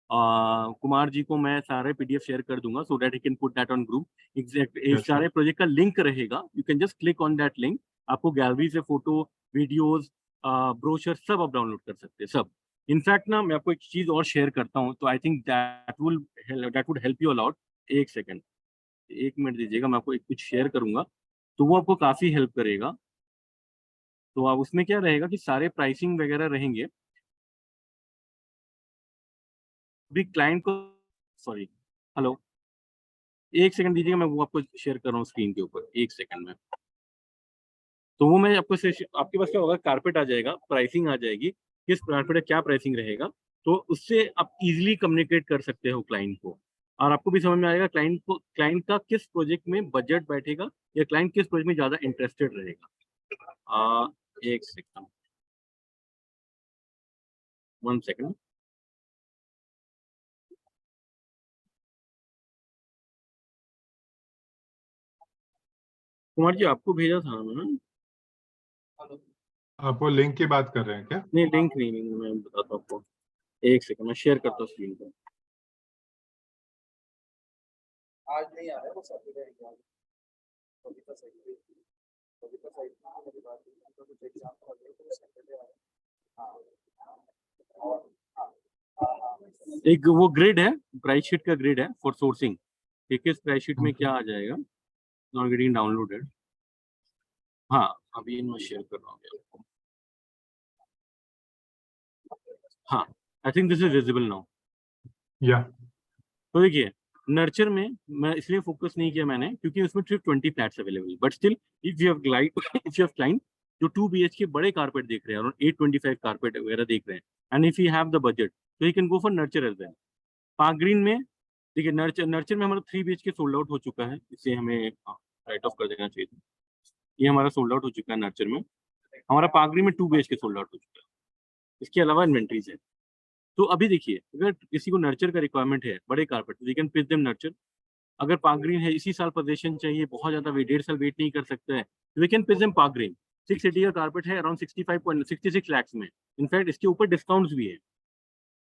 कुमार जी को मैं सारे पीडीएफ शेयर कर दूंगा so that he can put that on group. Exact Yes, सारे प्रोजेक्ट का लिंक रहेगा, you can just click on that link. आपको गैलरी से फोटो, वीडियोस, ब्रोशर सब आप डाउनलोड कर सकते हैं, सब। इनफैक्ट ना मैं आपको एक चीज और शेयर करता हूँ, तो I think that would help you a lot. एक सेकेंड, 1 मिनट दीजिएगा, मैं आपको एक कुछ शेयर करूंगा, तो वो आपको काफी हेल्प करेगा। तो आप उसमें क्या रहेगा कि सारे प्राइसिंग वगैरह रहेंगे। अभी क्लाइंट को, सॉरी, हेलो, 1 सेकंड दीजिएगा, मैं वो आपको शेयर कर रहा हूँ स्क्रीन के ऊपर, 1 सेकंड में। तो वो मैं आपको आपके पास क्या होगा, कारपेट आ जाएगा, प्राइसिंग आ जाएगी, किस कारपेट का क्या प्राइसिंग रहेगा, तो उससे आप इजीली कम्युनिकेट कर सकते हो क्लाइंट को, और आपको भी समझ में आएगा क्लाइंट का किस प्रोजेक्ट में बजट बैठेगा, या क्लाइंट किस प्रोजेक्ट में ज्यादा इंटरेस्टेड रहेगा। 1 सेकंड, 1 सेकंड। कुमार जी आपको भेजा था ना? आप वो लिंक की बात कर रहे हैं क्या? नहीं, लिंक नहीं, मैं बताता हूँ आपको। 1 सेकंड, मैं शेयर करता हूँ स्क्रीन पर। आज नहीं आ रहा है वो सैटरडे एग्जाम, कभी का सही है, कभी का सही है, कभी बात नहीं, तो कुछ एग्जाम हो गए तो सैटरडे आ रहा है। हाँ, एक वो ग्रिड है, प्राइस शीट का ग्रिड है फॉर सोर्सिंग, ठीक है। इस प्राइस शीट में Okay. क्या आ जाएगा, नॉट गेटिंग डाउनलोडेड। हाँ, अभी मैं शेयर कर रहा हूँ आपको। हाँ, I think this is visible now. Yeah. तो देखिए, नर्चर में मैं इसलिए फोकस नहीं किया मैंने, क्योंकि उसमें सिर्फ 20 flats available, but still if you have client जो 2 BHK बड़े कारपेट देख रहे हैं और 825 कारपेट वगैरह देख रहे हैं, and if you have the budget, तो you can go for Nurture as well. Park Green में देखिए, नर्चर में हमारा 3 BHK सोल्ड आउट हो चुका है, इसे हमें राइट ऑफ कर देना चाहिए था। ये हमारा सोल्ड आउट हो चुका है नर्चर में। हमारा पार्क ग्रीन में 2 BHK सोल्ड आउट हो चुका है, इसके अलावा इन्वेंट्रीज है। तो अभी देखिए, अगर किसी को नर्चर का रिक्वायरमेंट है, बड़े carpet, we can pitch them nurture. अगर पार्क ग्रीन है, इसी साल पोजीशन चाहिए, बहुत ज्यादा वेट, 1.5 साल वेट नहीं कर सकते हैं, we can pitch them Park Green. 680 का कारपेट है, अराउंड 66 लाख में। इनफैक्ट इसके ऊपर डिस्काउंट्स भी है,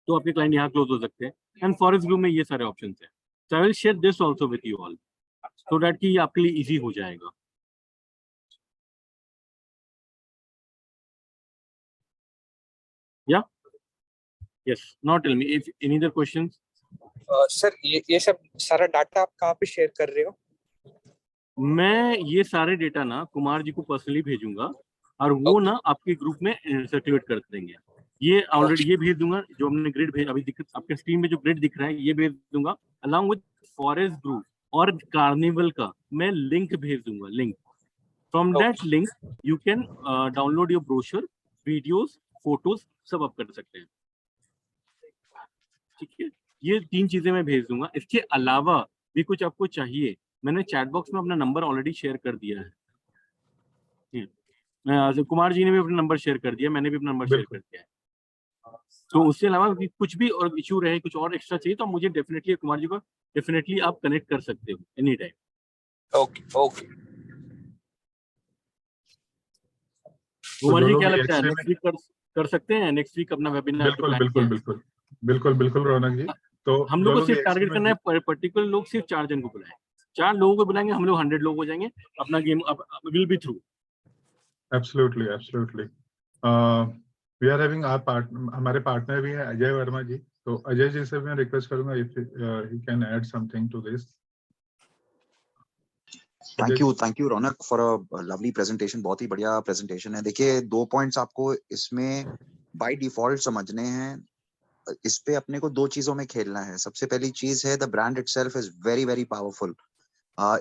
तो आपके क्लाइंट यहाँ क्लोज हो सकते हैं। एंड फॉरेस्ट ब्लू में ये सारे ऑप्शन है। So I will share this also with you all, so that कि आपके लिए इजी हो जाएगा। या yes, not tell me if any other questions. Sir ये सब सारा डाटा आप कहाँ पे शेयर कर रहे हो? मैं ये सारे डेटा ना कुमार जी को पर्सनली भेजूंगा, और वो ना आपके ग्रुप में सर्कुलेट कर देंगे। ये ऑलरेडी ये भेज दूंगा, जो हमने ग्रिड भेज, अभी आपके स्क्रीन में जो ग्रिड दिख रहा है, ये भेज दूंगा अलॉन्ग विद फॉरेस्ट ग्रुप और कार्निवल का मैं लिंक भेज दूंगा। Link, from that link you can download your brochure, videos, photos सब आप कर सकते हैं, ठीक है। ये 3 चीजें मैं भेज दूंगा। इसके अलावा भी कुछ आपको चाहिए, मैंने चैट बॉक्स में अपना नंबर ऑलरेडी शेयर कर दिया है। कुमार जी ने भी अपना नंबर शेयर कर दिया, मैंने भी अपना नंबर शेयर बिल्कुल। कर दिया है। तो उसके अलावा भी कुछ भी और इशू रहे, कुछ और एक्स्ट्रा चाहिए, तो मुझे डेफिनेटली, कुमार जी को डेफिनेटली आप कनेक्ट कर सकते हो any time. Okay okay. Kumar जो जी लोग क्या लगता है, EXA नेक्स्ट में, वीक कर सकते हैं? नेक्स्ट वीक अपना वेबिनार जो बिल्कुल प्लान किया बिल्कुल है। बिल्कुल बिल्कुल बिल्कुल रौनक जी। तो हम लोग जो को लोग सिर्फ EXA टारगेट में करना है, पर्टिकुलर लोग सिर्फ 4 जन को बुलाएं। 4 लोगों को बुलाएंगे हम लोग, 100 लोग हो जाएंगे, अपना game will be through. Absolutely absolutely. We are having our partner, हमारे पार्टनर भी है अजय वर्मा जी। तो अजय जी से मैं रिक्वेस्ट करूंगा if he can add something to this. Thank you Raunak for a lovely presentation. बहुत ही बढ़िया प्रेजेंटेशन है। देखिए 2 पॉइंट्स आपको इसमें बाय डिफॉल्ट समझने हैं। इस पे अपने को 2 चीजों में खेलना है। सबसे पहली चीज है the brand itself is very very powerful.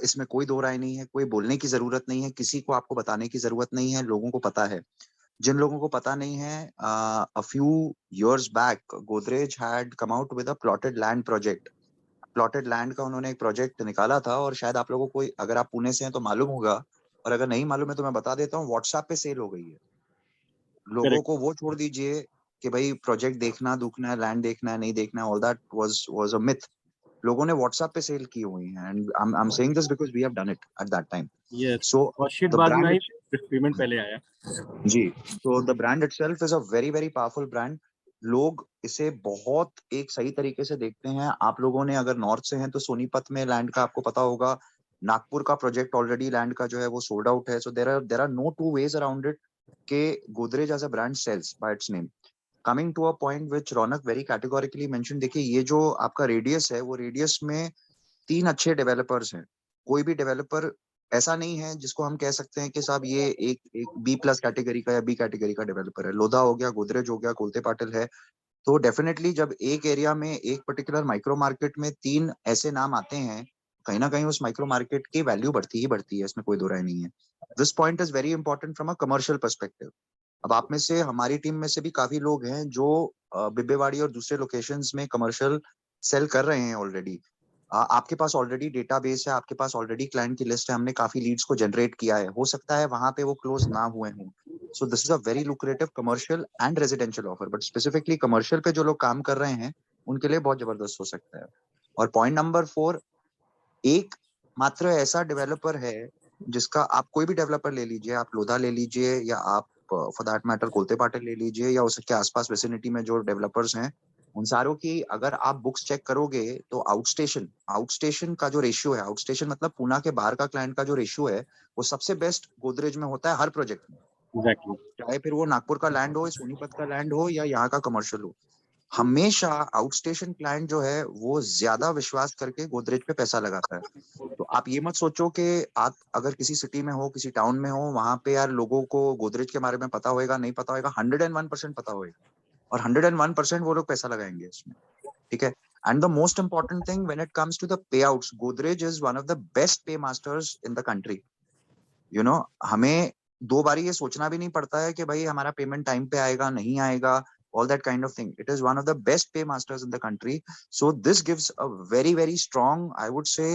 इसमें कोई दो राय नहीं है, कोई बोलने की जरूरत नहीं है, किसी को आपको बताने की जरूरत नहीं है, लोगों को पता है। जिन लोगों को पता नहीं है, a few years back Godrej had come out with a plotted land project. Plotted land का उन्होंने एक प्रोजेक्ट निकाला था, और शायद आप लोगों को, अगर आप पुणे से हैं तो मालूम होगा और अगर नहीं मालूम है तो मैं बता देता हूँ, व्हाट्सएप पे सेल हो गई है। लोगों Correct. को वो छोड़ दीजिए कि भाई प्रोजेक्ट देखना दुखना है, लैंड देखना है नहीं देखना है, all that was a myth. लोगों ने व्हाट्सएप पे सेल की हुई है, and I am saying this because we have done it at that time. Yes. So और shit द बाद में ब्रांड आई, पेमेंट पहले आया। जी, तो the brand itself is a very very powerful brand. लोग इसे बहुत एक सही तरीके से देखते हैं। आप लोगों ने अगर नॉर्थ से हैं तो सोनीपत में लैंड का आपको पता होगा, नागपुर का प्रोजेक्ट ऑलरेडी लैंड का जो है वो सोल्ड आउट है। So there are no two ways around it के Godrej as a brand sells by its name. Coming to a point which Raunak very categorically mention, देखिए ये जो आपका रेडियस है वो रेडियस में 3 अच्छे डेवलपर्स हैं। कोई भी डेवलपर ऐसा नहीं है जिसको हम कह सकते हैं कि साहब ये एक बी प्लस कैटेगरी का या बी कैटेगरी का डेवलपर है। लोधा हो गया, गोदरेज हो गया, कोलते पाटिल है। तो डेफिनेटली जब एक एरिया में एक पर्टिकुलर माइक्रो मार्केट में 3 ऐसे नाम आते हैं, कहीं ना कहीं उस माइक्रो मार्केट की वैल्यू बढ़ती ही बढ़ती है, इसमें कोई दो राय नहीं है। This point is very important from a commercial perspective. अब आप में से, हमारी टीम में से भी काफी लोग हैं जो बिब्बेवाड़ी और दूसरे लोकेशंस में कमर्शियल सेल कर रहे हैं ऑलरेडी। आपके पास ऑलरेडी डेटाबेस है, आपके पास ऑलरेडी क्लाइंट की लिस्ट है, हमने काफी लीड्स को जनरेट किया है। हो सकता है वहां पे वो क्लोज ना हुए हों। सो this is a very lucrative commercial and residential offer, but specifically commercial पे जो लोग काम कर रहे हैं उनके लिए बहुत जबरदस्त हो सकता है। और पॉइंट नंबर 4, एक मात्र ऐसा डेवलपर है जिसका, आप कोई भी डेवलपर ले लीजिए, आप लोधा ले लीजिए या आप for that matter Kolte Patil ले लीजिए या उसके आसपास विसिनिटी में जो डेवलपर्स हैं, उन सारों की अगर आप बुक्स चेक करोगे तो आउटस्टेशन का जो रेशियो है, आउटस्टेशन मतलब पूना के बाहर का क्लाइंट का जो रेशियो है, वो सबसे बेस्ट गोदरेज में होता है हर प्रोजेक्ट में। Exactly. चाहे फिर वो नागपुर का लैंड हो, सोनीपत का लैंड हो या यहाँ का कमर्शियल हो, हमेशा आउटस्टेशन क्लाइंट जो है वो ज्यादा विश्वास करके गोदरेज पे पैसा लगाता है। तो आप ये मत सोचो कि आप अगर किसी सिटी में हो, किसी टाउन में हो, वहां पे यार लोगों को गोदरेज के बारे में पता होएगा नहीं पता होएगा, 101% पता होएगा और 101% वो लोग पैसा लगाएंगे इसमें। ठीक है। And the most important thing when it comes to the payouts, Godrej is one of the best paymasters in the country. You know, हमें 2 बारी ये सोचना भी नहीं पड़ता है कि भाई हमारा पेमेंट टाइम पे आएगा नहीं आएगा, all that kind of thing. It is one of the best pay masters in the country. So this gives a very very strong, I would say,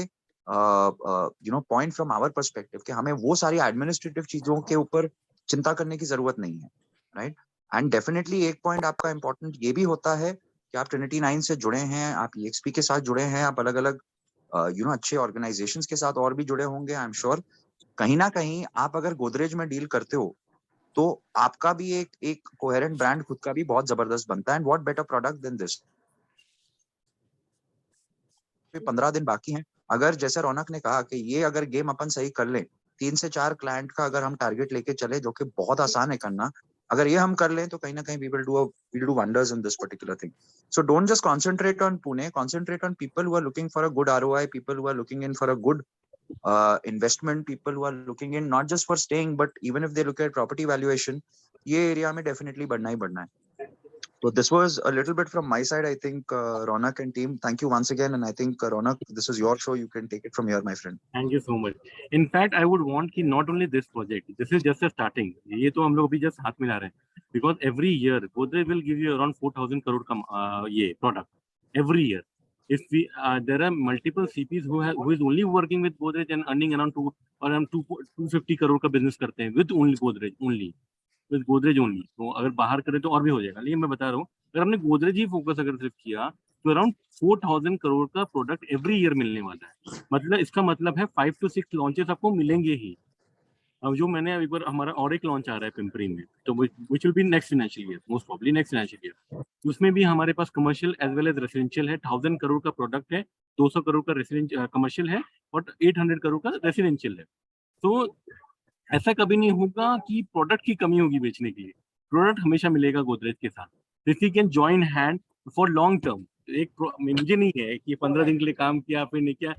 point from our perspective कि हमें वो सारी administrative चीजों के ऊपर चिंता करने की जरूरत नहीं है, right? And definitely एक point आपका important ये भी होता है कि आप Trinity 9 से जुड़े हैं, आप EXP के साथ जुड़े हैं, आप अलग अलग अच्छे organizations के साथ और भी जुड़े होंगे, आई एम श्योर। कहीं ना कहीं आप अगर गोदरेज में डील करते हो तो आपका भी एक कोहेरेंट ब्रांड खुद का भी बहुत जबरदस्त बनता है। And what better product than this. 15 दिन बाकी हैं। अगर जैसे रौनक ने कहा कि ये अगर गेम अपन सही कर लें, 3 से 4 क्लाइंट का अगर हम टारगेट लेके चले, जो कि बहुत आसान है करना, अगर ये हम कर लें तो कहीं ना कहीं we will do wonders in this particular thing. So don't just concentrate on Pune, concentrate on people who are looking for a good ROI, people who are looking in for a good investment, people who are looking in not just for staying but even if they look at property valuation, ये area में definitely बढ़ना ही बढ़ना है। So this was a little bit from my side. I think Ronak and team, thank you once again, and I think Ronak, this is your show, you can take it from here, my friend. Thank you so much. In fact, I would want कि not only this project, this is just a starting. ये तो हम लोग अभी just हाथ मिला रहे हैं, because every year Godrej will give you around 4,000 crore का ये product every year. If we there are multiple CPs who is only working with Godrej and earning around 250 crore का business करते हैं with only Godrej only. With Godrej only. तो अगर बाहर करें तो और भी हो जाएगा, लेकिन मैं बता रहा हूँ अगर हमने गोदरेज ही फोकस अगर सिर्फ किया तो अराउंड 4,000 करोड़ का प्रोडक्ट एवरी ईयर मिलने वाला है। मतलब इसका मतलब है 5 to 6 लॉन्चेस आपको मिलेंगे ही। अब जो मैंने एक बार हमारा और एक लॉन्च आ रहा है पिंपरी में, तो which will be next financial year, most probably next financial year. उसमें भी हमारे पास commercial as well as residential है। 1,000 करोड़ का प्रोडक्ट है, 200 करोड़ का रेसिडेंशियल कमर्शियल है और 800 करोड़ का रेसिडेंशियल है। तो ऐसा कभी नहीं होगा कि प्रोडक्ट की कमी होगी बेचने के लिए, प्रोडक्ट हमेशा मिलेगा गोदरेज के साथ। This we can join hand for long term. मुझे नहीं है कि 15 दिन के लिए काम किया फिर नहीं किया,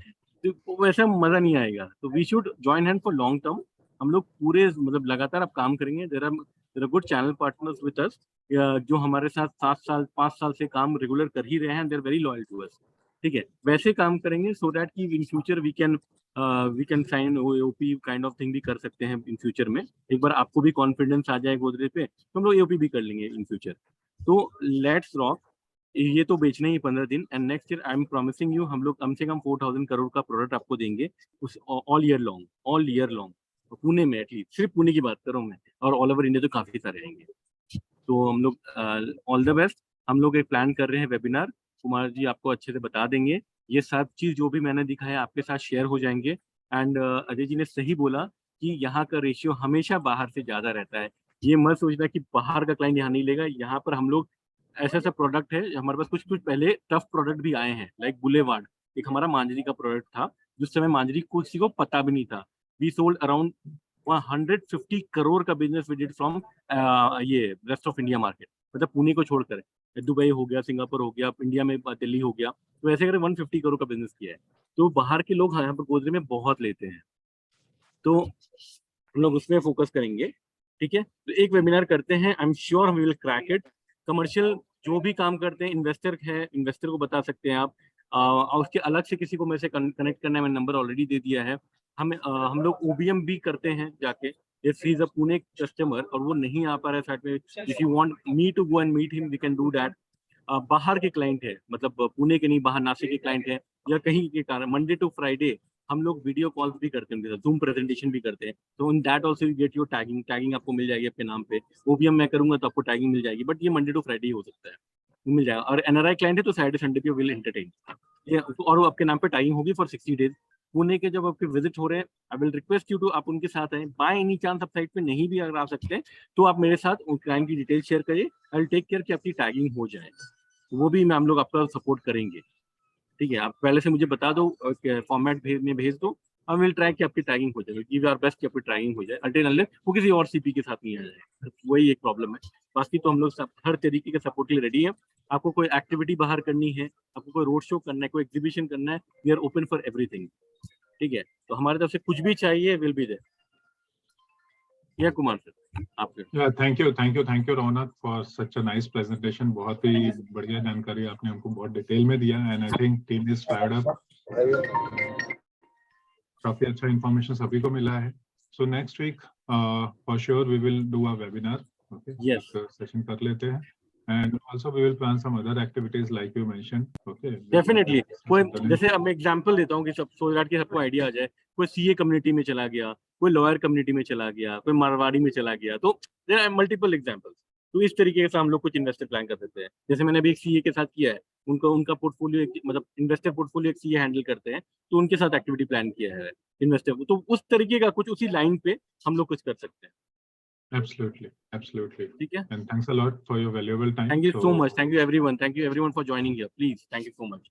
तो वैसा मजा नहीं आएगा। तो we should join hand for long term. हम लोग पूरे मतलब लगातार अब काम करेंगे। There are good channel partners with us, जो हमारे साथ 5 साल से काम रेगुलर कर ही रहे हैं। They are very loyal to us. ठीक है, वैसे काम करेंगे सो दैट कि in future we can sign AOP kind of thing भी कर सकते हैं इन फ्यूचर में। एक बार आपको भी कॉन्फिडेंस आ जाए गोदरेज पे तो हम लोग एओपी भी कर लेंगे इन फ्यूचर। तो लेट्स रॉक। ये तो बेचना ही 15 दिन, and next year I am promising you हम लोग कम से कम 4,000 करोड़ का प्रोडक्ट आपको देंगे उस ऑल ईयर लॉन्ग। पुणे में एटलीस्ट, सिर्फ पुणे की बात कर रहा हूँ मैं, और ऑल ओवर इंडिया तो काफी सारे रहेंगे। तो हम लोग ऑल द बेस्ट। हम लोग एक प्लान कर रहे हैं वेबिनार, कुमार जी आपको अच्छे से बता देंगे। ये सब चीज जो भी मैंने दिखाया आपके साथ शेयर हो जाएंगे। एंड अजय जी ने सही बोला कि यहाँ का रेशियो हमेशा बाहर से ज्यादा रहता है। ये मत सोचना कि बाहर का क्लाइंट यहाँ नहीं लेगा। यहाँ पर हम लोग ऐसा ऐसा प्रोडक्ट है, हमारे पास कुछ कुछ पहले टफ प्रोडक्ट भी आए हैं, लाइक बुलेवार्ड, एक हमारा मांजरी का प्रोडक्ट था जिस समय मांजरी किसी को पता भी नहीं था। वी सोल्ड अराउंड 150 करोड़ का बिजनेस वी डिड फ्रॉम ये रेस्ट ऑफ इंडिया मार्केट, मतलब पुणे को छोड़कर। दुबई हो गया, सिंगापुर हो गया, इंडिया में दिल्ली हो गया, तो ऐसे करके 150 करोड़ का बिजनेस किया है। तो बाहर के लोग यहाँ पर गोदरेज में बहुत लेते हैं, तो हम लोग उसमें फोकस करेंगे। ठीक है, तो एक वेबिनार करते हैं, I am sure we will crack it. Commercial जो भी काम करते हैं, इन्वेस्टर है, इन्वेस्टर को बता सकते हैं आप। और उसके अलग से किसी को मेरे से कनेक्ट करना है, मैंने नंबर ऑलरेडी दे दिया है। हम लोग ओबीएम भी करते हैं जाके, if he is a Pune customer और वो नहीं आ पा रहा है साइड में, if you want me to go and meet him we can do that. बाहर के क्लाइंट है, मतलब पुणे के नहीं, बाहर नासिक के क्लाइंट है या कहीं के कारण, मंडे टू फ्राइडे हम लोग वीडियो कॉल्स भी करते हैं, जूम प्रेजेंटेशन भी करते हैं। तो in that also you get your tagging आपको मिल जाएगी आपके नाम पे। ओबीएम मैं करूंगा तो आपको टैगिंग मिल जाएगी, बट ये मंडे टू फ्राइडे ही हो सकता है, मिल जाएगा। और एनआरआई क्लाइंट है तो सैटरडे संडे पे विल एंटरटेन, और वो आपके नाम पे टैगिंग होगी फॉर 60 डेज। पुणे के जब आपके विजिट हो रहे हैं, I will request you to आप उनके साथ आए। बाय एनी चांस आप साइट पे नहीं भी अगर आ सकते हैं तो आप मेरे साथ उन क्लाइंट की डिटेल शेयर करिए, आई विल टेक केयर कि आपकी टैगिंग हो जाए। वो भी हम लोग आपका सपोर्ट करेंगे। ठीक है, आप पहले से मुझे बता दो, फॉर्मेट में भेज दो, हम विल ट्राई कि आपकी टैगिंग हो जाए, गिव आवर बेस्ट कि आपकी टैगिंग हो जाए। अल्टेन अनलेस वो किसी और सीपी के साथ नहीं आ जाए, वही एक प्रॉब्लम है। बाकी तो हम लोग सब हर तरीके के सपोर्ट के लिए रेडी हैं। आपको कोई एक्टिविटी बाहर करनी है, आपको कोई रोड शो करना है, कोई एग्जीबिशन करना है, we are open for everything. ठीक है, तो हमारे तरफ से कुछ भी चाहिए विल बी देयर। या कुमार सर आपके। Yeah, thank you Raunak for such a nice presentation. बहुत ही बढ़िया जानकारी आपने हमको बहुत डिटेल में दिया, and I think team is fired up. काफी अच्छा इंफॉर्मेशन सभी को मिला है। So next week for sure we will do a webinar, okay, Yes. एक सेशन कर लेते हैं, and also we will plan some other activities like you mention, okay. Definitely, कोई जैसे अब मैं एग्जांपल देता हूँ कि सब सो दैट कि सबको आइडिया आ जाए। कोई सीए कम्युनिटी में चला गया, कोई लॉयर कम्युनिटी में चला गया, कोई मारवाड़ी में चला गया, तो देयर आर मल्टीपल एग्जांपल्स। तो इस तरीके से हम लोग कुछ इन्वेस्टर प्लान कर सकते हैं। जैसे मैंने अभी एक सीए के साथ किया है, उनका पोर्टफोलियो, मतलब इन्वेस्टर पोर्टफोलियो एक सीए हैंडल करते हैं, तो उनके साथ एक्टिविटी प्लान किया है इन्वेस्टर। तो उस तरीके का कुछ उसी लाइन पे हम लोग कुछ कर सकते हैं। Absolutely. ठीक है, And thanks a lot for your valuable time. Thank you so much, thank you everyone for joining here, please, thank you so much.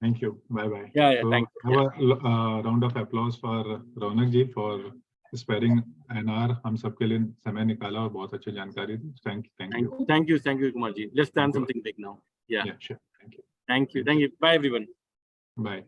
Thank you. Bye bye. Yeah, So thank you. have a round of applause for Raunak ji for sparing an hour हम सबके लिए समय निकाला और बहुत अच्छी जानकारी दी। Thank you. Kumar ji, let's plan something big now. Yeah, Yeah, sure. Thank you. thank you, bye everyone. Bye.